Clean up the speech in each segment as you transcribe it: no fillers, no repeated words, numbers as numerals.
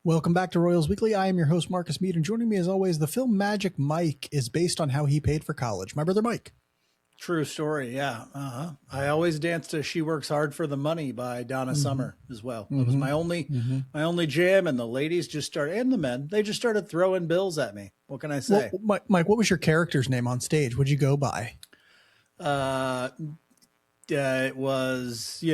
Welcome back to Royals Weekly. I am your host, Marcus Mead, and joining me as always, the film Magic Mike is based on how he paid for college. My brother Mike. True story. Yeah. I always danced to "She Works Hard for the Money" by Donna Summer as well. That was my only jam. And the ladies just started, and the men, they just started throwing bills at me. What can I say? Well, Mike, what was your character's name on stage? What'd you go by? It was,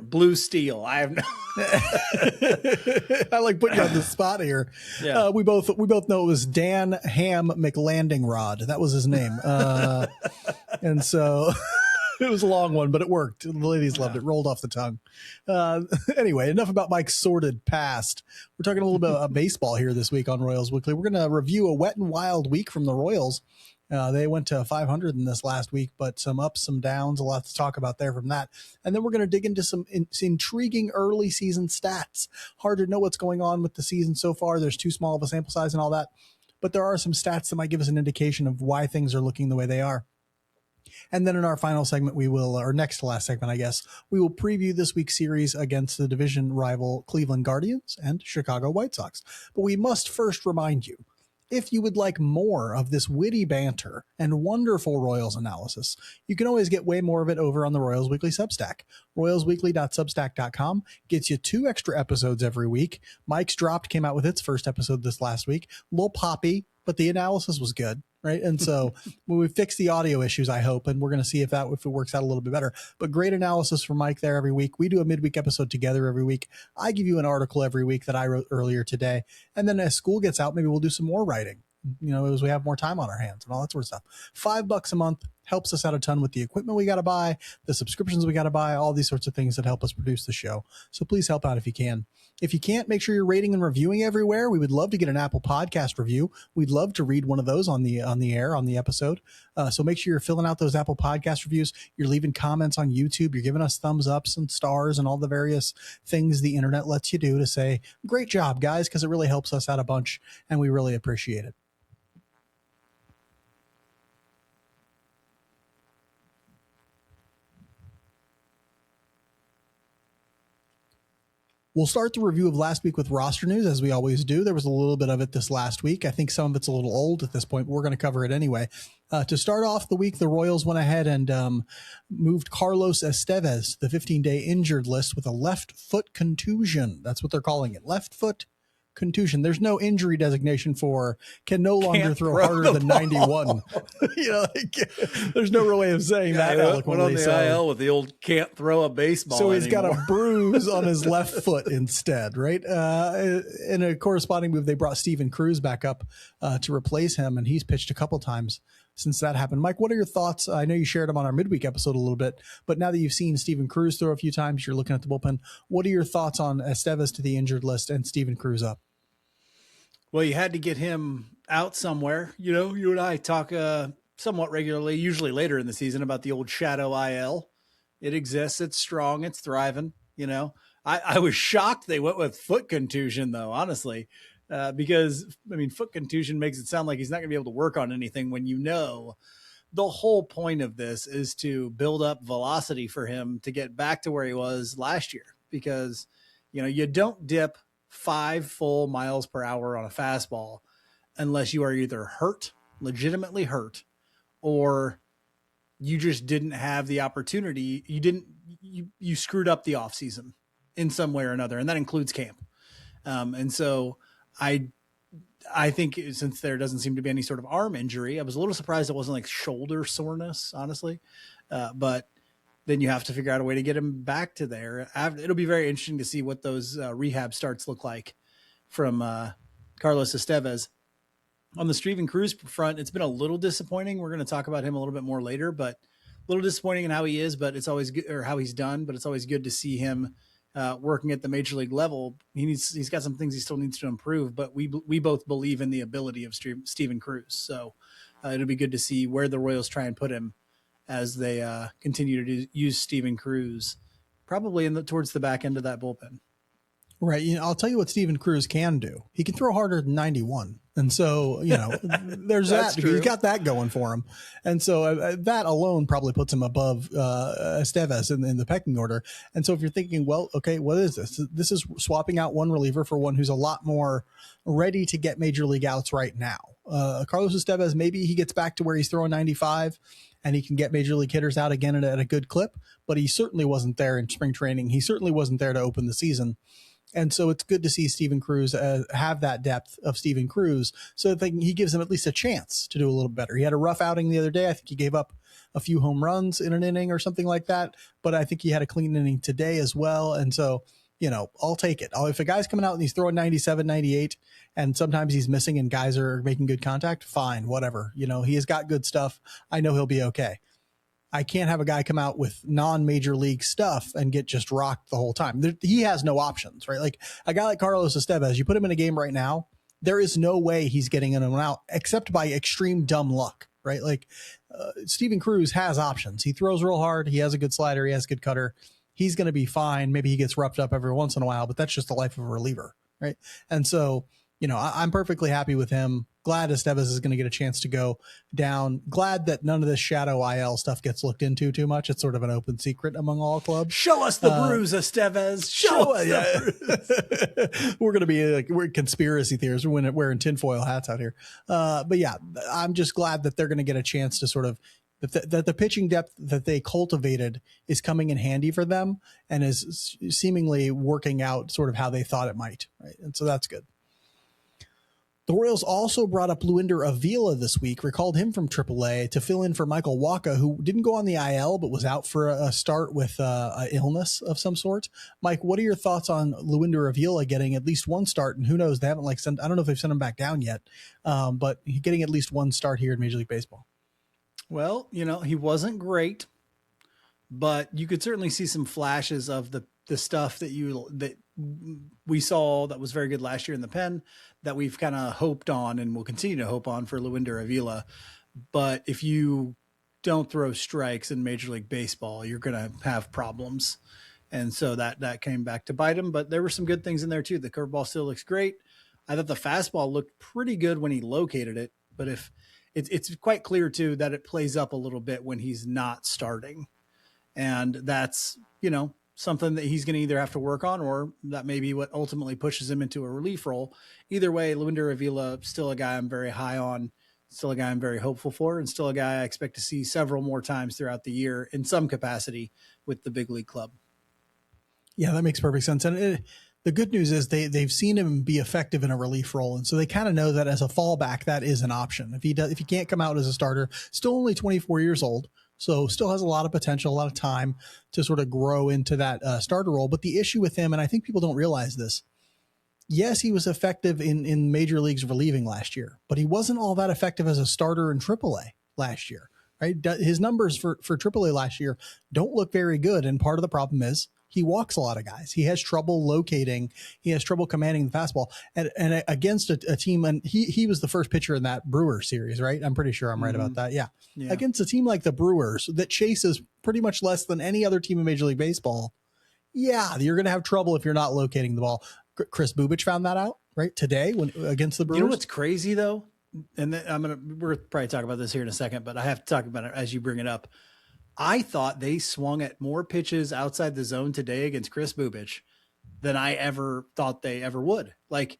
Blue Steel. I have no. I like putting you on the spot here. Yeah. We both know it was Dan Ham McLanding Rod. That was his name. And so it was a long one, but it worked. The ladies loved it. Rolled off the tongue. Anyway, enough about Mike's sordid past. We're talking a little bit about baseball here this week on Royals Weekly. We're going to review a wet and wild week from the Royals. They went to 500 in this last week, but some ups, some downs, a lot to talk about there from that. And then we're going to dig into some intriguing early season stats. Hard to know what's going on with the season so far. There's too small of a sample size and all that. But there are some stats that might give us an indication of why things are looking the way they are. And then in our final segment, or next to last segment, I guess, we will preview this week's series against the division rival Cleveland Guardians and Chicago White Sox. But we must first remind you, if you would like more of this witty banter and wonderful Royals analysis, you can always get way more of it over on the Royals Weekly Substack. RoyalsWeekly.substack.com gets you 2 extra episodes every week. Mike's Dropped came out with its first episode this last week. A little poppy, but the analysis was good, right? And so we fixed the audio issues, I hope, and we're going to see if it works out a little bit better. But great analysis from Mike there every week. We do a midweek episode together every week. I give you an article every week that I wrote earlier today. And then as school gets out, maybe we'll do some more writing, as we have more time on our hands and all that sort of stuff. $5 a month helps us out a ton with the equipment we got to buy, the subscriptions we got to buy, all these sorts of things that help us produce the show. So please help out if you can. If you can't, make sure you're rating and reviewing everywhere. We would love to get an Apple Podcast review. We'd love to read one of those on the air, on the episode. So make sure you're filling out those Apple Podcast reviews. You're leaving comments on YouTube. You're giving us thumbs ups and stars and all the various things the internet lets you do to say, great job, guys, because it really helps us out a bunch, and we really appreciate it. We'll start the review of last week with roster news, as we always do. There was a little bit of it this last week. I think some of it's a little old at this point, but we're going to cover it anyway. To start off the week, the Royals went ahead and moved Carlos Estevez, the 15-day injured list, with a left foot contusion. That's what they're calling it, left foot contusion. There's no injury designation for can no longer throw harder than 91. There's no real way of saying that eloquently. Went on the IL with the old can't throw a baseball. So he's anymore. got a bruise on his left foot instead, right? In a corresponding move, they brought Steven Cruz back up to replace him, and he's pitched a couple times since that happened. Mike, what are your thoughts? I know you shared them on our midweek episode a little bit, but now that you've seen Steven Cruz throw a few times, you're looking at the bullpen. What are your thoughts on Estevez to the injured list and Steven Cruz up? Well, you had to get him out somewhere. You and I talk somewhat regularly, usually later in the season, about the old shadow IL. It exists. It's strong. It's thriving. I was shocked they went with foot contusion, though, honestly, because, foot contusion makes it sound like he's not going to be able to work on anything when the whole point of this is to build up velocity for him to get back to where he was last year, because, you don't dip 5 full miles per hour on a fastball unless you are either hurt, legitimately hurt, or you just didn't have the opportunity. You screwed up the off season in some way or another. And that includes camp. And so I think since there doesn't seem to be any sort of arm injury, I was a little surprised it wasn't like shoulder soreness, honestly. But then you have to figure out a way to get him back to there. It'll be very interesting to see what those rehab starts look like from Carlos Estevez. On the Steven Cruz front, it's been a little disappointing. We're going to talk about him a little bit more later, but a little disappointing in how he is, but it's always good, or how he's done, but it's always good to see him working at the major league level. He's got some things he still needs to improve, but we both believe in the ability of Steven Cruz. So it'll be good to see where the Royals try and put him as they continue to use Steven Cruz, probably towards the back end of that bullpen. Right. I'll tell you what Steven Cruz can do. He can throw harder than 91. And so, there's that. True. He's got that going for him. And so that alone probably puts him above Estevez in the pecking order. And so if you're thinking, well, okay, what is this? This is swapping out one reliever for one who's a lot more ready to get major league outs right now. Carlos Estevez, maybe he gets back to where he's throwing 95 and he can get major league hitters out again at a good clip, but he certainly wasn't there in spring training. He certainly wasn't there to open the season. And so it's good to see Steven Cruz have that depth of Steven Cruz so that he gives him at least a chance to do a little better. He had a rough outing the other day. I think he gave up a few home runs in an inning or something like that, but I think he had a clean inning today as well. And so, I'll take it. If a guy's coming out and he's throwing 97, 98, and sometimes he's missing and guys are making good contact, fine, whatever. He has got good stuff. I know he'll be okay. I can't have a guy come out with non-major league stuff and get just rocked the whole time. He has no options, right? Like a guy like Carlos Estevez, you put him in a game right now, there is no way he's getting in and out except by extreme dumb luck, right? Like Steven Cruz has options. He throws real hard. He has a good slider. He has a good cutter. He's going to be fine. Maybe he gets roughed up every once in a while, but that's just the life of a reliever, right? And so, I'm perfectly happy with him. Glad Estevez is going to get a chance to go down. Glad that none of this shadow IL stuff gets looked into too much. It's sort of an open secret among all clubs. Show us the bruise, Estevez. Show us the bruise. We're going to be we're conspiracy theorists. We're wearing tinfoil hats out here. But yeah, I'm just glad that they're going to get a chance to sort of that the pitching depth that they cultivated is coming in handy for them and is seemingly working out sort of how they thought it might. Right. And so that's good. The Royals also brought up Luinder Avila this week, recalled him from AAA to fill in for Michael Wacha, who didn't go on the IL, but was out for a start with an illness of some sort. Mike, what are your thoughts on Luinder Avila getting at least one start? And who knows, they haven't I don't know if they've sent him back down yet, but getting at least one start here in Major League Baseball. Well, he wasn't great, but you could certainly see some flashes of the stuff that we saw that was very good last year in the pen that we've kind of hoped on and will continue to hope on for Luinder Avila. But if you don't throw strikes in Major League Baseball, you're going to have problems. And so that came back to bite him, but there were some good things in there too. The curveball still looks great. I thought the fastball looked pretty good when he located it, but if it's quite clear too that it plays up a little bit when he's not starting. And that's, something that he's going to either have to work on, or that may be what ultimately pushes him into a relief role. Either way, Luinder Avila, still a guy I'm very high on, still a guy I'm very hopeful for, and still a guy I expect to see several more times throughout the year in some capacity with the big league club. Yeah, that makes perfect sense. And the good news is they've seen him be effective in a relief role. And so they kind of know that as a fallback, that is an option. If he can't come out as a starter, still only 24 years old, so still has a lot of potential, a lot of time to sort of grow into that starter role. But the issue with him, and I think people don't realize this, yes, he was effective in major leagues relieving last year, but he wasn't all that effective as a starter in AAA last year, right? His numbers for AAA last year don't look very good. And part of the problem is he walks a lot of guys. He has trouble locating. He has trouble commanding the fastball. And against a team, and he was the first pitcher in that Brewers series, right? I'm pretty sure I'm right about that. Yeah. Against a team like the Brewers that chases pretty much less than any other team in Major League Baseball, yeah, you're going to have trouble if you're not locating the ball. Chris Bubich found that out, right, today when against the Brewers. You know what's crazy, though? And we're probably talking about this here in a second, but I have to talk about it as you bring it up. I thought they swung at more pitches outside the zone today against Chris Bubich than I ever thought they ever would. Like,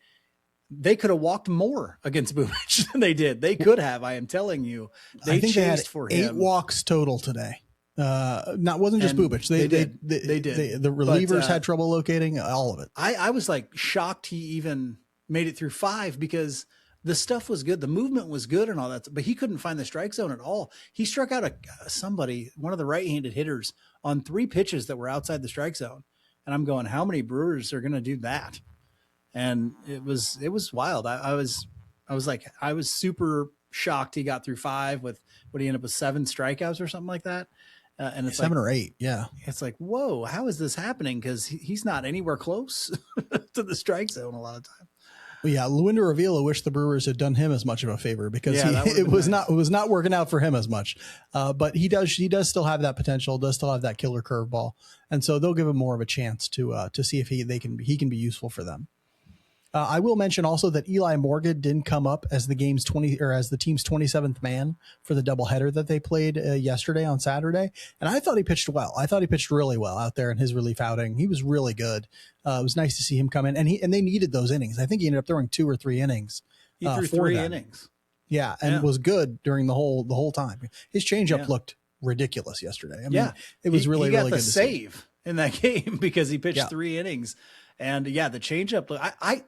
they could have walked more against Bubich than they did. They could have, I am telling you. I think they had for him 8 walks total today. Wasn't just Bubich. They did. The relievers had trouble locating all of it. I was like shocked he even made it through 5 because the stuff was good. The movement was good and all that, but he couldn't find the strike zone at all. He struck out one of the right-handed hitters on 3 pitches that were outside the strike zone. And I'm going, how many Brewers are going to do that? And it was wild. I was super shocked he got through 5 with what he ended up with 7 strikeouts or something like that. And it's 7 or 8. Yeah. It's like, whoa, how is this happening? Cause he's not anywhere close to the strike zone a lot of time. Well, yeah, Luinder Avila wished the Brewers had done him as much of a favor because it was not working out for him as much. But he does still have that potential, does still have that killer curveball, and so they'll give him more of a chance to see if he can be useful for them. I will mention also that Eli Morgan didn't come up as the team's 27th man for the doubleheader that they played yesterday on Saturday, and I thought he pitched well. I thought he pitched really well out there in his relief outing. He was really good. It was nice to see him come in, and they needed those innings. I think he ended up throwing 2 or 3 innings. He threw 3 innings. Yeah, and was good during the whole time. His changeup looked ridiculous yesterday. I mean, it was really good. He got the save in that game because he pitched 3 innings. And the changeup, I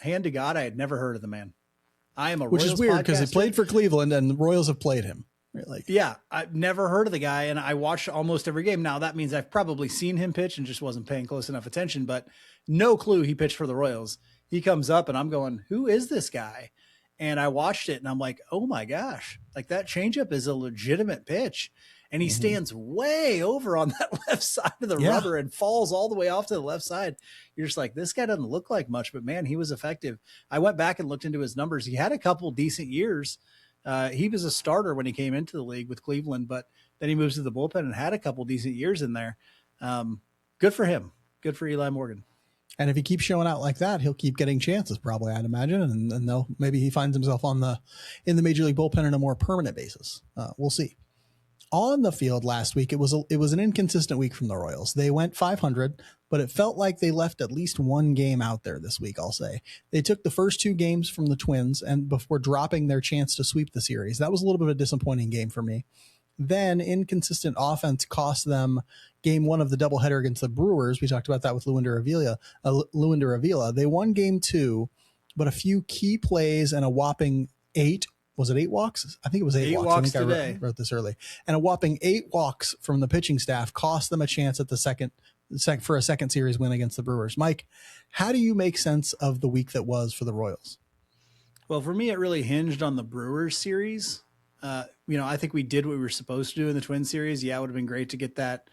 hand to God, I had never heard of the man. I am a Which Royals is weird because he played for Cleveland and the Royals have played him. Right? I've never heard of the guy, and I watched almost every game. Now that means I've probably seen him pitch and just wasn't paying close enough attention, but no clue he pitched for the Royals. He comes up and I'm going, who is this guy? And I watched it and I'm like, oh my gosh, like that changeup is a legitimate pitch. And he stands way over on that left side of the rubber and falls all the way off to the left side. You're just like, this guy doesn't look like much, but man, he was effective. I went back and looked into his numbers. He had a couple decent years. He was a starter when he came into the league with Cleveland, but then he moves to the bullpen and had a couple decent years in there. Good for him. Good for Eli Morgan. And if he keeps showing out like that, he'll keep getting chances probably, I'd imagine. And maybe he finds himself in the major league bullpen on a more permanent basis. We'll see. On the field last week, it was an inconsistent week from the Royals. They went 500, but it felt like they left at least one game out there this week, I'll say. They took the first 2 games from the Twins and before dropping their chance to sweep the series. That was a little bit of a disappointing game for me. Then inconsistent offense cost them game 1 of the doubleheader against the Brewers. We talked about that with Luinder Avila. They won game 2, but a few key plays and a whopping 8. Was it 8 walks? I think it was 8 walks. I think I wrote this early. And a whopping 8 walks from the pitching staff cost them a chance at for a second series win against the Brewers. Mike, how do you make sense of the week that was for the Royals? Well, for me, it really hinged on the Brewers series. I think we did what we were supposed to do in the Twins series. Yeah, it would have been great to get that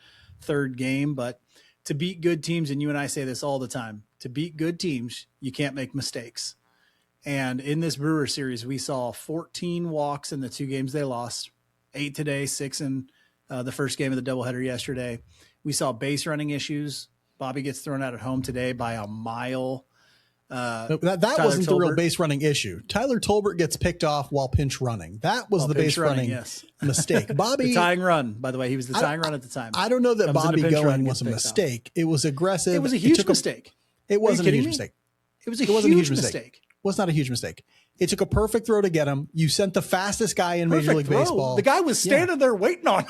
3rd game, but to beat good teams, and you and I say this all the time, to beat good teams, you can't make mistakes. And in this Brewer series, we saw 14 walks in the 2 games they lost, 8 today, 6 in the first game of the doubleheader yesterday. We saw base running issues. Bobby gets thrown out at home today by a mile. That wasn't the real base running issue. Tyler Tolbert gets picked off while pinch running. That was the base running mistake. Bobby, the tying run, by the way, he was the tying run at the time. I don't know that Bobby going was a mistake. It was aggressive. It was a huge mistake. It wasn't a huge mistake. It was a huge mistake. Was not a huge mistake. It took a perfect throw to get him. You sent the fastest guy in Major League Baseball. The guy was standing there waiting on him.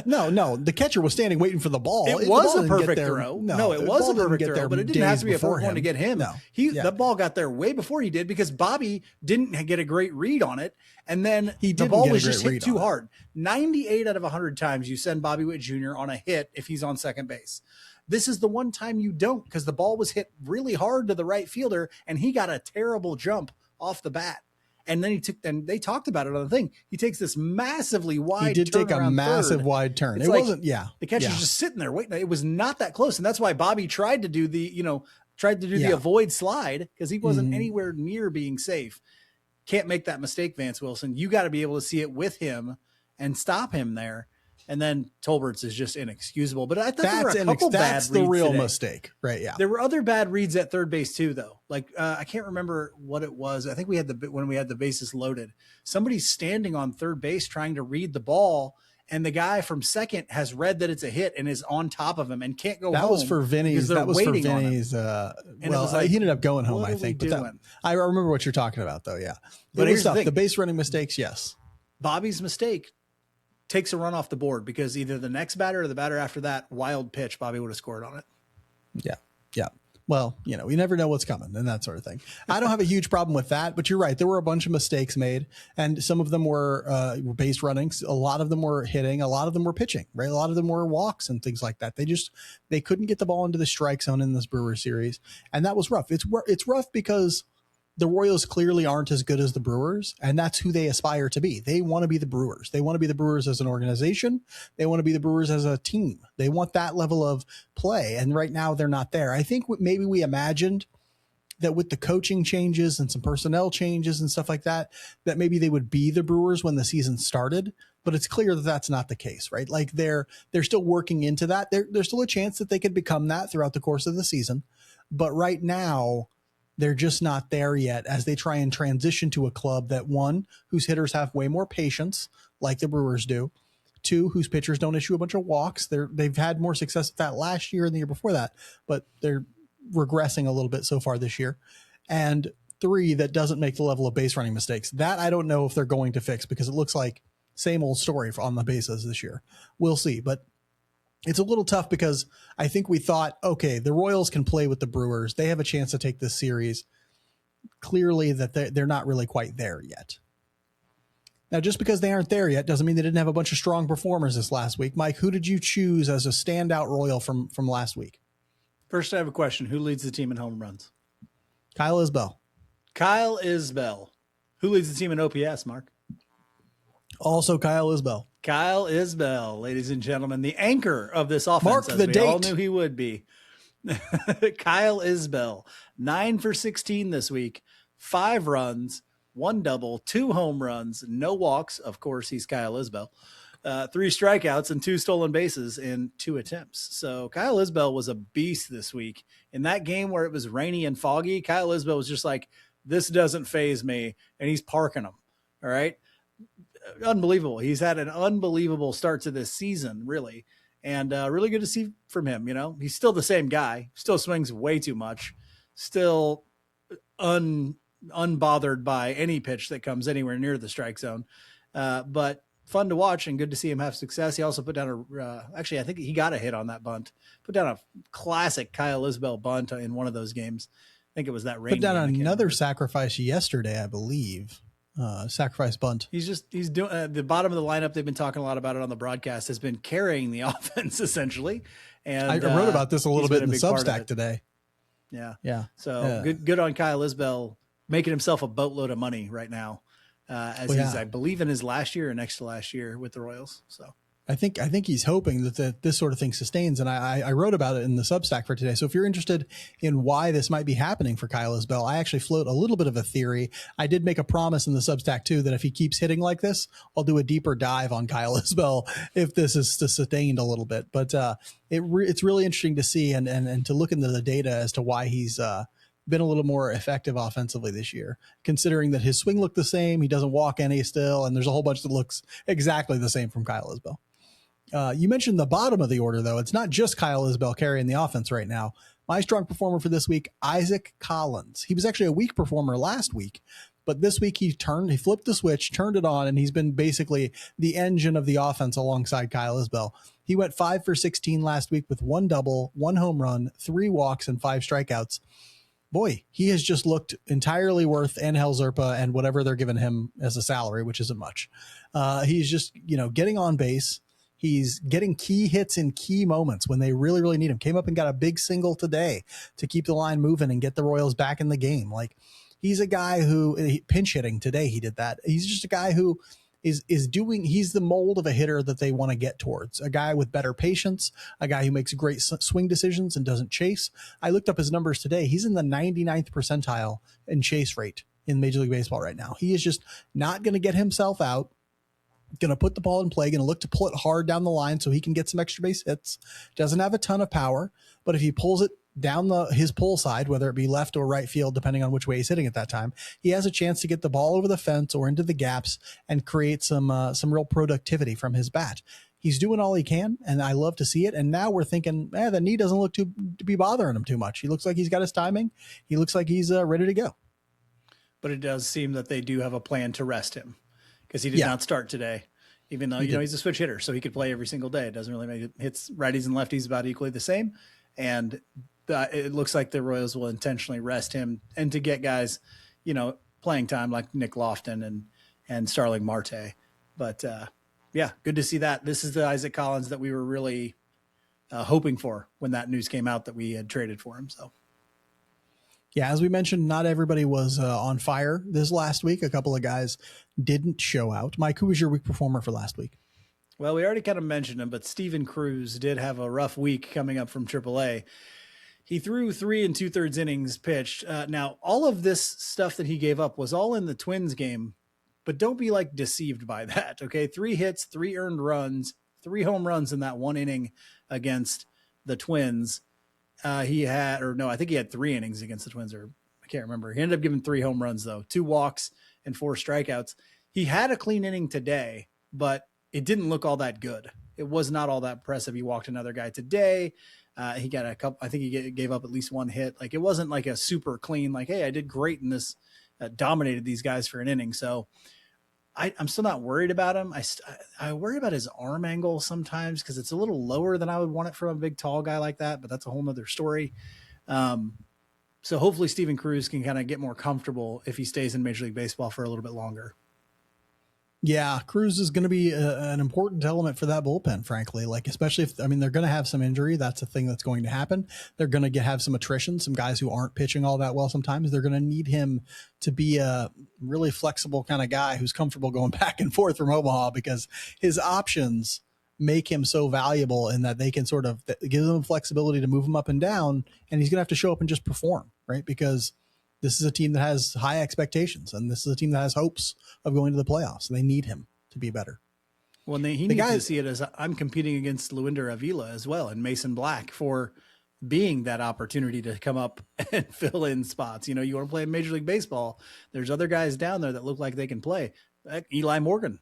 No. The catcher was standing waiting for the ball. It was a perfect throw. No, it was a perfect throw, but it didn't have to be a perfect one to get him. The ball got there way before he did because Bobby didn't get a great read on it. And then the ball was just hit too hard. 98 out of 100 times you send Bobby Witt Jr. on a hit if he's on second base. This is the one time you don't because the ball was hit really hard to the right fielder and he got a terrible jump off the bat. And then they talked about it on the thing. He takes this massively wide turn. He did take a massive wide turn. It wasn't, the catcher's just sitting there waiting. It was not that close. And that's why Bobby tried to do the avoid slide because he wasn't anywhere near being safe. Can't make that mistake, Vance Wilson. You got to be able to see it with him and stop him there. And then Tolbert's is just inexcusable. But I thought there were a couple bad reads. That's the real mistake, right? Yeah. There were other bad reads at third base too, though. Like I can't remember what it was. I think when we had the bases loaded, somebody's standing on third base trying to read the ball, and the guy from second has read that it's a hit and is on top of him and can't go home. That was for Vinny's. He ended up going home, I think. But I remember what you're talking about, though. Yeah. But here's the base running mistakes. Yes. Bobby's mistake takes a run off the board because either the next batter or the batter after that wild pitch, Bobby would have scored on it. Yeah. Yeah. Well, you never know what's coming and that sort of thing. I don't have a huge problem with that, but you're right. There were a bunch of mistakes made and some of them were base runnings. A lot of them were hitting. A lot of them were pitching, right? A lot of them were walks and things like that. They couldn't get the ball into the strike zone in this Brewer series. And that was rough. It's rough because the Royals clearly aren't as good as the Brewers, and that's who they aspire to be. They want to be the Brewers. They want to be the Brewers as an organization. They want to be the Brewers as a team. They want that level of play, and right now they're not there. I think maybe we imagined that with the coaching changes and some personnel changes and stuff like that, that maybe they would be the Brewers when the season started. But it's clear that that's not the case, right? Like they're still working into that. There's still a chance that they could become that throughout the course of the season. But right now, they're just not there yet as they try and transition to a club that, one, whose hitters have way more patience, like the Brewers do. Two, whose pitchers don't issue a bunch of walks. They've had more success with that last year and the year before that, but they're regressing a little bit so far this year. And three, that doesn't make the level of base running mistakes. That I don't know if they're going to fix, because it looks like same old story on the bases this year. We'll see. But it's a little tough because I think we thought, okay, the Royals can play with the Brewers. They have a chance to take this series. Clearly that they're not really quite there yet. Now, just because they aren't there yet doesn't mean they didn't have a bunch of strong performers this last week. Mike, who did you choose as a standout Royal from last week? First, I have a question. Who leads the team in home runs? Kyle Isbell. Kyle Isbell. Who leads the team in OPS, Mark? Also Kyle Isbell. Kyle Isbell, ladies and gentlemen, the anchor of this offense. Mark as the we date. all knew he would be. Kyle Isbell, 9 for 16 this week, 5 runs, 1 double, 2 home runs, no walks. Of course, he's Kyle Isbell. 3 strikeouts and 2 stolen bases in 2 attempts. So Kyle Isbell was a beast this week. In that game where it was rainy and foggy, Kyle Isbell was just like, this doesn't faze me, and he's parking them. All right. Unbelievable. He's had an unbelievable start to this season, really. And really good to see from him. You know, he's still the same guy, still swings way too much, still unbothered by any pitch that comes anywhere near the strike zone. But fun to watch and good to see him have success. He also put down actually, I think he got a hit on that bunt, put down a classic Kyle Isbell bunt in one of those games. I think it was that rain. Put down another sacrifice yesterday, I believe. Sacrifice bunt. He's doing the bottom of the lineup. They've been talking a lot about it on the broadcast, has been carrying the offense essentially. And I wrote about this a little bit in the Substack today. Yeah. Yeah. So good on Kyle Isbell making himself a boatload of money right now. He's, I believe, in his last year or next to last year with the Royals. So I think he's hoping that this sort of thing sustains. And I wrote about it in the Substack for today. So if you're interested in why this might be happening for Kyle Isbell, I actually float a little bit of a theory. I did make a promise in the Substack too, that if he keeps hitting like this, I'll do a deeper dive on Kyle Isbell if this is sustained a little bit. But it's really interesting to see and to look into the data as to why he's been a little more effective offensively this year, considering that his swing looked the same. He doesn't walk any still. And there's a whole bunch that looks exactly the same from Kyle Isbell. You mentioned the bottom of the order, though. It's not just Kyle Isbell carrying the offense right now. My strong performer for this week, Isaac Collins. He was actually a weak performer last week, but this week he flipped the switch, turned it on, and he's been basically the engine of the offense alongside Kyle Isbell. He went 5 for 16 last week with 1 double, 1 home run, 3 walks, and 5 strikeouts. Boy, he has just looked entirely worth Angel Zerpa and whatever they're giving him as a salary, which isn't much. He's just, getting on base. He's getting key hits in key moments when they really, really need him. Came up and got a big single today to keep the line moving and get the Royals back in the game. Like, he's a guy who pinch hitting today. He did that. He's just a guy who he's the mold of a hitter that they want to get towards. A guy with better patience, a guy who makes great swing decisions and doesn't chase. I looked up his numbers today. He's in the 99th percentile in chase rate in Major League Baseball right now. He is just not going to get himself out. Going to put the ball in play, going to look to pull it hard down the line so he can get some extra base hits. Doesn't have a ton of power, but if he pulls it down his pull side, whether it be left or right field, depending on which way he's hitting at that time, he has a chance to get the ball over the fence or into the gaps and create some real productivity from his bat. He's doing all he can, and I love to see it. And now we're thinking, the knee doesn't look to be bothering him too much. He looks like he's got his timing. He looks like he's ready to go. But it does seem that they do have a plan to rest him, because he did not start today, even though, he's a switch hitter, so he could play every single day. It doesn't really make it. Hits righties and lefties about equally the same. And it looks like the Royals will intentionally rest him and to get guys, playing time like Nick Lofton and Starling Marte. But good to see that. This is the Isaac Collins that we were really hoping for when that news came out that we had traded for him. So. Yeah, as we mentioned, not everybody was on fire this last week. A couple of guys didn't show out. Mike, who was your week performer for last week? Well, we already kind of mentioned him, but Steven Cruz did have a rough week coming up from AAA. He threw 3 2/3 innings pitched. Now, all of this stuff that he gave up was all in the Twins game, but don't be like deceived by that. Okay. 3 hits, 3 earned runs, 3 home runs in that 1 inning against the Twins. I think he had 3 innings against the Twins, or I can't remember. He ended up giving 3 home runs though, 2 walks and 4 strikeouts. He had a clean inning today, but it didn't look all that good. It was not all that impressive. He walked another guy today. He got a couple, I think he gave up at least 1 hit. Like, it wasn't like a super clean, like, hey, I did great in this, dominated these guys for an inning. So I'm still not worried about him. I worry about his arm angle sometimes because it's a little lower than I would want it from a big, tall guy like that, but that's a whole nother story. So hopefully Steven Cruz can kind of get more comfortable if he stays in Major League Baseball for a little bit longer. Yeah, Cruz is going to be an important element for that bullpen, frankly. Like, especially if, they're going to have some injury. That's a thing that's going to happen. They're going to have some attrition, some guys who aren't pitching all that well sometimes. They're going to need him to be a really flexible kind of guy who's comfortable going back and forth from Omaha, because his options make him so valuable in that they can sort of give him flexibility to move him up and down, and he's going to have to show up and just perform, right? Because this is a team that has high expectations, and this is a team that has hopes of going to the playoffs. They need him to be better. Well, he needs to see it as I'm competing against Luinder Avila as well and Mason Black for being that opportunity to come up and fill in spots. You want to play in Major League Baseball. There's other guys down there that look like they can play. Like Eli Morgan,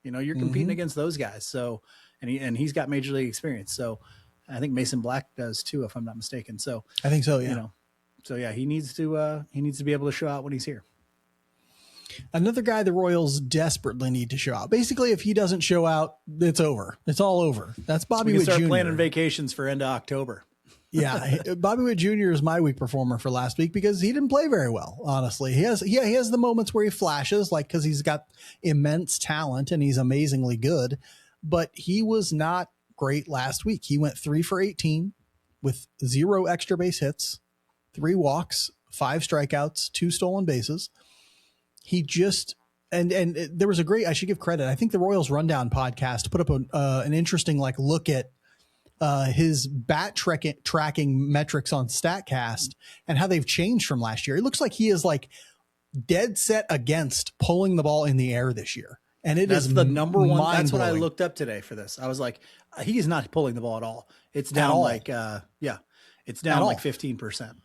you're competing against those guys. So, and he's got Major League experience. So I think Mason Black does too, if I'm not mistaken. So I think so. Yeah. So yeah, he needs to be able to show out when he's here. Another guy the Royals desperately need to show out. Basically, if he doesn't show out, it's over. It's all over. That's Bobby Witt Jr. Start planning vacations for end of October. Yeah, Bobby Witt Jr. is my weak performer for last week because he didn't play very well. Honestly, he has the moments where he flashes, like, because he's got immense talent and he's amazingly good, but he was not great last week. He went 3 for 18 with 0 extra base hits, 3 walks, 5 strikeouts, 2 stolen bases. He just, and there was I should give credit. I think the Royals Rundown podcast put up an interesting look at his bat tracking metrics on StatCast and how they've changed from last year. It looks like he is dead set against pulling the ball in the air this year. And that's the number one. That's what I looked up today for this. I was like, he is not pulling the ball at all. It's down it's down 15%.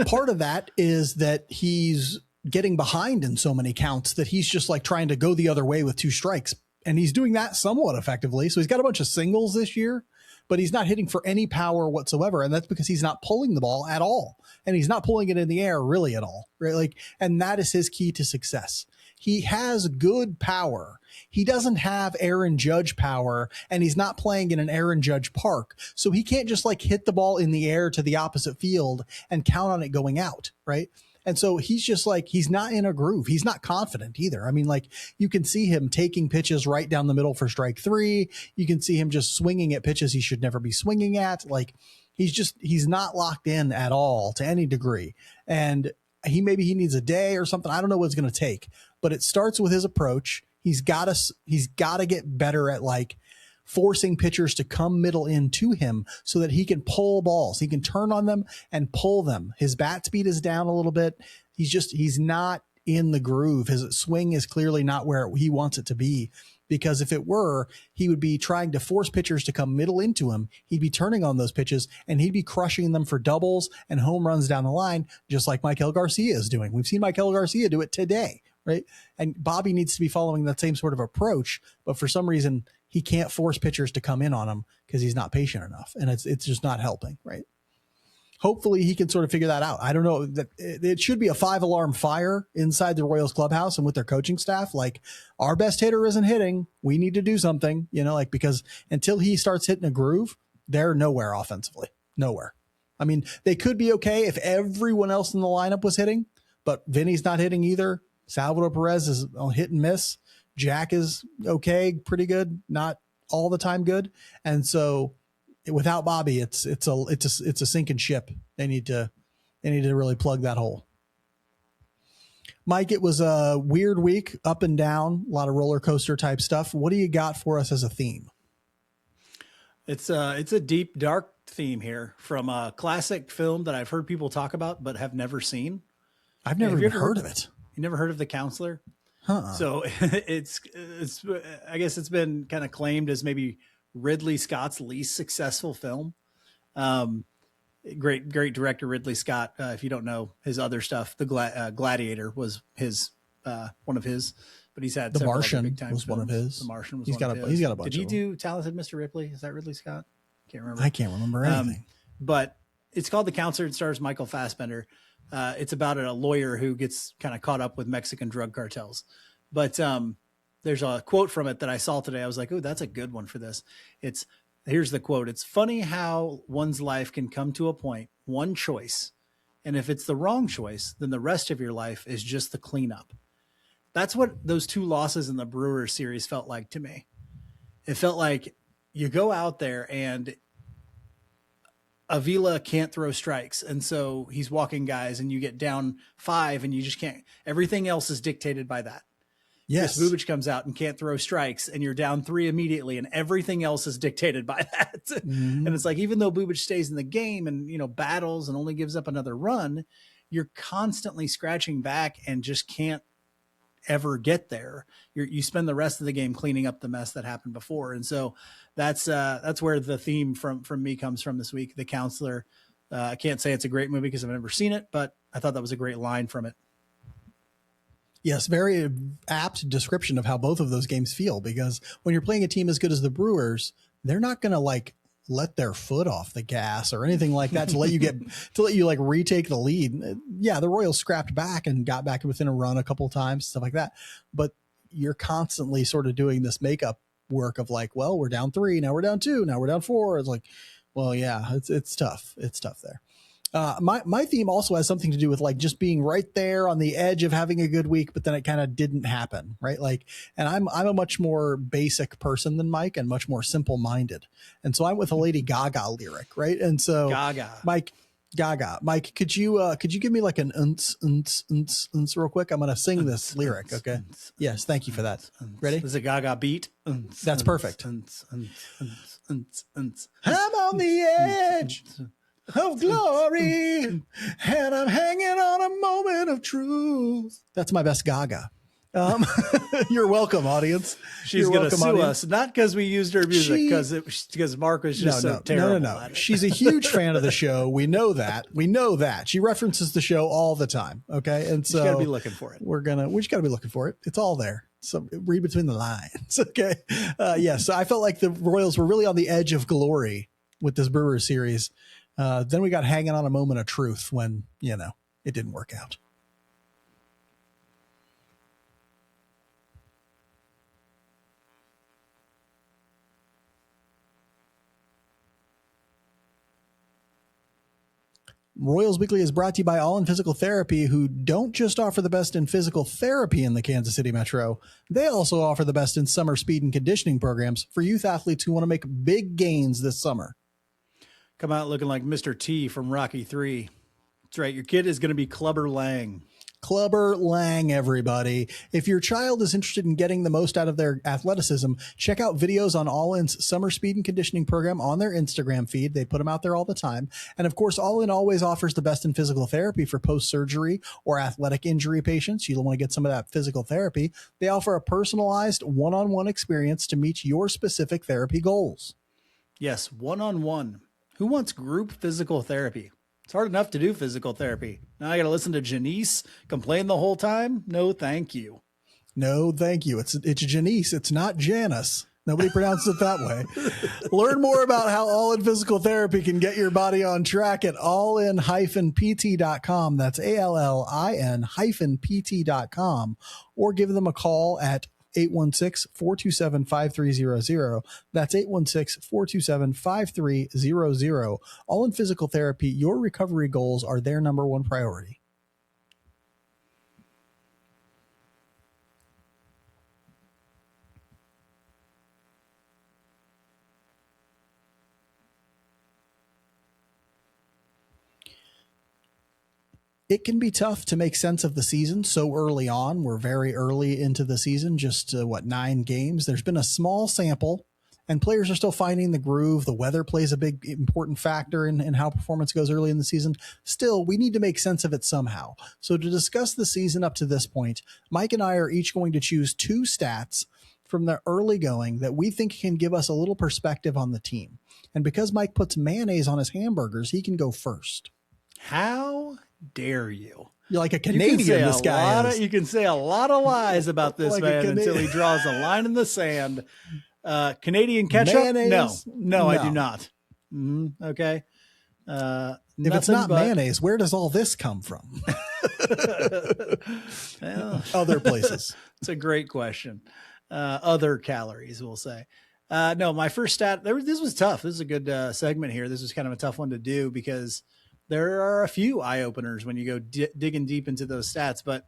Part of that is that he's getting behind in so many counts that he's just trying to go the other way with 2 strikes. And he's doing that somewhat effectively. So he's got a bunch of singles this year, but he's not hitting for any power whatsoever. And that's because he's not pulling the ball at all. And he's not pulling it in the air really at all. Right. And that is his key to success. He has good power. He doesn't have Aaron Judge power, and he's not playing in an Aaron Judge park. So he can't just hit the ball in the air to the opposite field and count on it going out. Right. And so he's just he's not in a groove. He's not confident either. I mean, you can see him taking pitches right down the middle for strike 3. You can see him just swinging at pitches he should never be swinging at. He's not locked in at all to any degree. And he needs a day or something. I don't know what it's going to take, but it starts with his approach. He's got to get better at forcing pitchers to come middle in to him so that he can pull balls. He can turn on them and pull them. His bat speed is down a little bit. He's not in the groove. His swing is clearly not where he wants it to be, because if it were, he would be trying to force pitchers to come middle into him. He'd be turning on those pitches and he'd be crushing them for doubles and home runs down the line, just like Maikel Garcia is doing. We've seen Maikel Garcia do it today, right? And Bobby needs to be following that same sort of approach, but for some reason he can't force pitchers to come in on him because he's not patient enough, and it's just not helping, right? Hopefully he can sort of figure that out. I don't know, that it should be a 5-alarm fire inside the Royals clubhouse and with their coaching staff. Our best hitter isn't hitting. We need to do something, because until he starts hitting a groove, they're nowhere offensively, nowhere. I mean, they could be okay if everyone else in the lineup was hitting, but Vinny's not hitting either. Salvador Perez is on hit and miss. Jack is okay, pretty good, not all the time good. And so without Bobby, it's a sinking ship. They need to really plug that hole. Mike, it was a weird week, up and down, a lot of roller coaster type stuff. What do you got for us as a theme? It's a deep, dark theme here from a classic film that I've heard people talk about but have never seen. I've never even heard of it. You never heard of The Counselor? Huh. So it's I guess it's been kind of claimed as maybe Ridley Scott's least successful film. Great director Ridley Scott. If you don't know his other stuff, the Gladiator was his one of his, but he's had The Martian big time was films. one of his. The Martian was he's one got of a his. he's got a bunch. Did he of do Talented Mr. Ripley? Is that Ridley Scott? Can't remember. I can't remember anything. But it's called The Counselor. It stars Michael Fassbender. It's about a lawyer who gets kind of caught up with Mexican drug cartels. But there's a quote from it that I saw today. I was like, oh, that's a good one for this. Here's the quote. It's funny how one's life can come to a point, one choice. And if it's the wrong choice, then the rest of your life is just the cleanup. That's what those 2 losses in the Brewers series felt like to me. It felt like you go out there and Avila can't throw strikes. And so he's walking guys and you get down 5 and you just can't. Everything else is dictated by that. Yes. Chris Bubich comes out and can't throw strikes and you're down 3 immediately and everything else is dictated by that. And it's like, even though Bubich stays in the game and, battles and only gives up another run, you're constantly scratching back and just can't ever get there. You spend the rest of the game cleaning up the mess that happened before. And so that's where the theme from me comes from this week. The Counselor. I can't say it's a great movie because I've never seen it, but I thought that was a great line from it. Yes, very apt description of how both of those games feel, because when you're playing a team as good as the Brewers, they're not going to let their foot off the gas or anything like that to let you retake the lead. Yeah, the Royals scrapped back and got back within a run a couple of times, stuff like that. But you're constantly sort of doing this makeup work of well, we're down 3, now we're down 2, now we're down 4. It's like, well, yeah, it's tough. It's tough there. My theme also has something to do with just being right there on the edge of having a good week, but then it kind of didn't happen, right? And I'm a much more basic person than Mike and much more simple minded. And so I'm with a Lady Gaga lyric, right? And so Mike, could you give me an unts real quick? I'm going to sing this lyric. Okay. Yes. Thank you for that. Ready? Is it Gaga beat? That's perfect. I'm on the edge of glory, and I'm hanging on a moment of truth. That's my best Gaga. You're welcome, audience. She's going to sue us, not because we used her music, because Marc was just terrible. No. She's a huge fan of the show. We know that. She references the show all the time. Okay, and so you got to be looking for it. We just got to be looking for it. It's all there. So read between the lines. Okay. So I felt like the Royals were really on the edge of glory with this Brewers series. Then we got hanging on a moment of truth when, it didn't work out. Royals Weekly is brought to you by All in Physical Therapy, who don't just offer the best in physical therapy in the Kansas City Metro. They also offer the best in summer speed and conditioning programs for youth athletes who want to make big gains this summer. Come out looking like Mr. T from Rocky 3. That's right. Your kid is going to be Clubber Lang. Clubber Lang, everybody. If your child is interested in getting the most out of their athleticism, check out videos on All In's summer speed and conditioning program on their Instagram feed. They put them out there all the time. And of course, All In always offers the best in physical therapy for post-surgery or athletic injury patients. You'll want to get some of that physical therapy. They offer a personalized one-on-one experience to meet your specific therapy goals. Yes, one-on-one. Who wants group physical therapy? It's hard enough to do physical therapy. Now I got to listen to Janice complain the whole time? No, thank you. No, thank you. It's Janice. It's not Janice. Nobody pronounces it that way. Learn more about how All In Physical Therapy can get your body on track at allin-pt.com. That's ALLIN-pt.com. Or give them a call at 816-427-5300. That's 816-427-5300. All In Physical Therapy, your recovery goals are their number one priority. It can be tough to make sense of the season so early on. We're very early into the season, just 9 games. There's been a small sample, and players are still finding the groove. The weather plays a big important factor in how performance goes early in the season. Still, we need to make sense of it somehow. So to discuss the season up to this point, Mike and I are each going to choose 2 stats from the early going that we think can give us a little perspective on the team. And because Mike puts mayonnaise on his hamburgers, he can go first. How dare you? You're like a Canadian, this guy is. You can say a lot of lies about this Like man until he draws a line in the sand. Canadian ketchup? Mayonnaise? No, I do not. Okay. If it's not mayonnaise, where does all this come from? Well, other places. It's a great question. Other calories, we'll say. No, my first stat, this was tough. This is a good segment here. This was kind of a tough one to do because there are a few eye openers when you go digging deep into those stats. But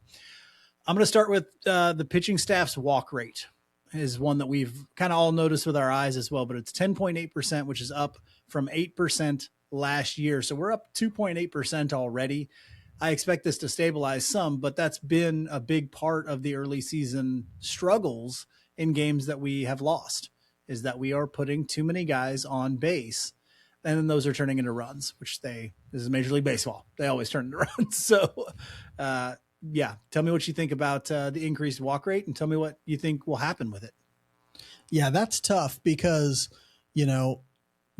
I'm going to start with the pitching staff's walk rate is one that we've kind of all noticed with our eyes as well. But it's 10.8%, which is up from 8% last year. So we're up 2.8% already. I expect this to stabilize some, but that's been a big part of the early season struggles in games that we have lost, is that we are putting too many guys on base, and then those are turning into runs, which this is Major League Baseball. They always turn into runs. So, yeah, tell me what you think about the increased walk rate, and tell me what you think will happen with it. Yeah, that's tough because,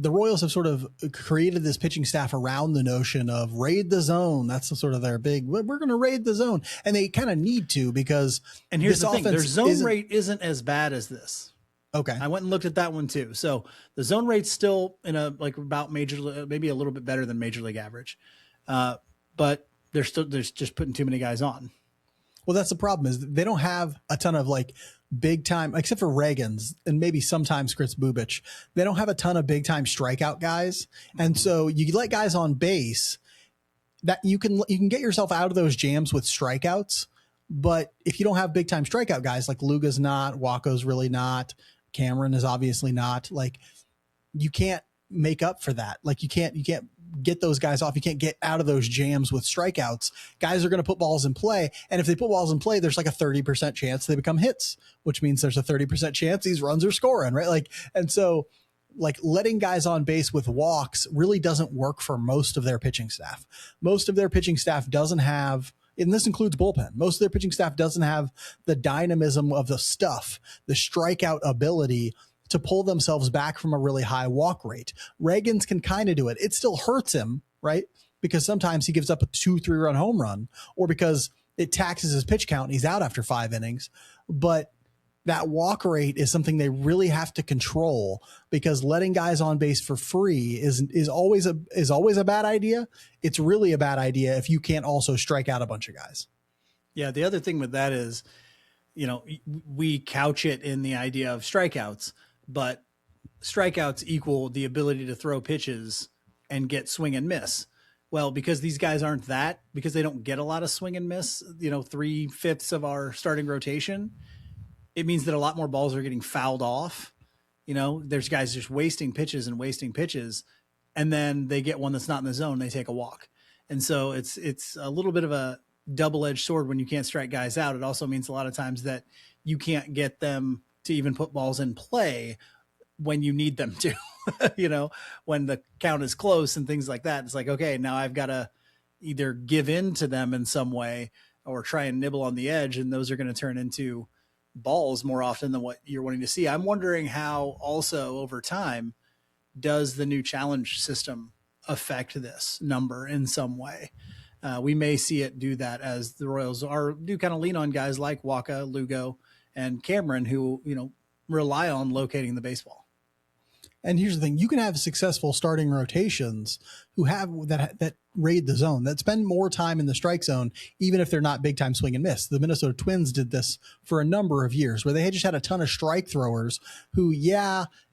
the Royals have sort of created this pitching staff around the notion of raid the zone. That's sort of their big, we're going to raid the zone. And they kind of need to because and here's the thing, their zone rate isn't as bad as this. Okay. I went and looked at that one too. So the zone rate's still about maybe a little bit better than Major League average. But there's just putting too many guys on. Well, that's the problem is they don't have a ton of big time, except for Reagan's and maybe sometimes Chris Bubich. They don't have a ton of big time strikeout guys. And so you let guys on base that you can get yourself out of those jams with strikeouts. But if you don't have big time strikeout guys like Luga's not, Waco's really not, Cameron is obviously not, you can't make up for that. You can't get those guys off. You can't get out of those jams with strikeouts. Guys are going to put balls in play. And if they put balls in play, there's a 30% chance they become hits, which means there's a 30% chance these runs are scoring, right? And so letting guys on base with walks really doesn't work for most of their pitching staff. Most of their pitching staff doesn't have, and this includes bullpen, most of their pitching staff doesn't have the dynamism of the stuff, the strikeout ability to pull themselves back from a really high walk rate. Reagan's can kind of do it. It still hurts him, right? Because sometimes he gives up a 2-3 run home run, or because it taxes his pitch count and he's out after 5 innings. But that walk rate is something they really have to control, because letting guys on base for free is always a bad idea. It's really a bad idea if you can't also strike out a bunch of guys. Yeah. The other thing with that is, we couch it in the idea of strikeouts, but strikeouts equal the ability to throw pitches and get swing and miss. Well, because these guys aren't that, because they don't get a lot of swing and miss, 3/5 of our starting rotation, it means that a lot more balls are getting fouled off. There's guys just wasting pitches, and then they get one that's not in the zone. They take a walk. And so it's a little bit of a double-edged sword when you can't strike guys out. It also means a lot of times that you can't get them to even put balls in play when you need them to, when the count is close and things like that. It's okay, now I've got to either give in to them in some way or try and nibble on the edge. And those are going to turn into balls more often than what you're wanting to see. I'm wondering how also over time, does the new challenge system affect this number in some way? We may see it do that as the Royals do kind of lean on guys like Waka, Lugo, and Cameron, who, rely on locating the baseball. And here's the thing, you can have successful starting rotations who have that raid the zone, that spend more time in the strike zone, even if they're not big time swing and miss. The Minnesota Twins did this for a number of years, where they had just had a ton of strike throwers who,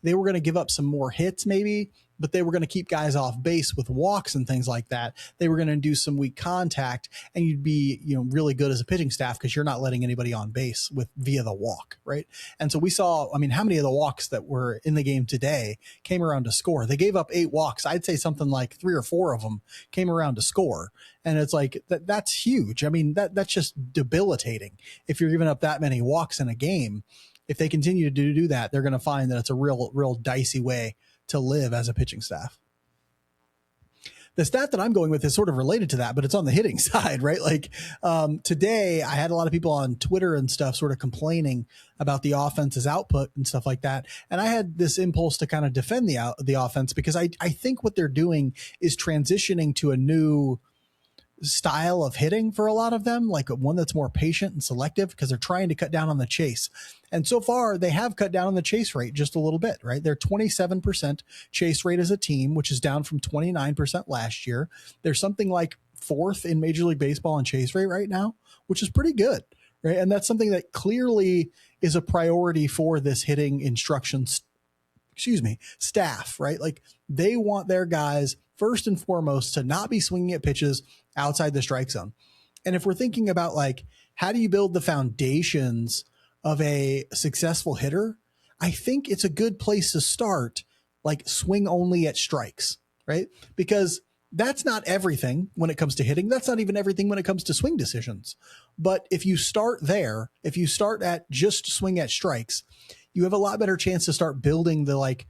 they were going to give up some more hits maybe, but they were going to keep guys off base with walks and things like that. They were going to do some weak contact, and you'd be, really good as a pitching staff because you're not letting anybody on base via the walk, right? And so we saw, how many of the walks that were in the game today came around to score? They gave up 8 walks. I'd say something like 3 or 4 of them came around to score. And it's that's huge. That's just debilitating if you're giving up that many walks in a game. if they continue to do that, they're going to find that it's a real dicey way to live as a pitching staff. The stat that I'm going with is sort of related to that, but it's on the hitting side, right? Like today, I had a lot of people on Twitter and stuff sort of complaining about the offense's output and stuff like that. And I had this impulse to kind of defend the offense, because I think what they're doing is transitioning to a new style of hitting for a lot of them, like one that's more patient and selective, because they're trying to cut down on the chase. And so far they have cut down on the chase rate just a little bit, right? They're 27% chase rate as a team, which is down from 29% last year. There's something like fourth in Major League Baseball in chase rate right now, which is pretty good, right? And that's something that clearly is a priority for this hitting instructions, staff, right? Like they want their guys first and foremost to not be swinging at pitches outside the strike zone. And if we're thinking about like, how do you build the foundations of a successful hitter? I think it's a good place to start, like swing only at strikes, right? Because that's not everything when it comes to hitting. That's not even everything when it comes to swing decisions. But if you start there, if you start at just swing at strikes, you have a lot better chance to start building the like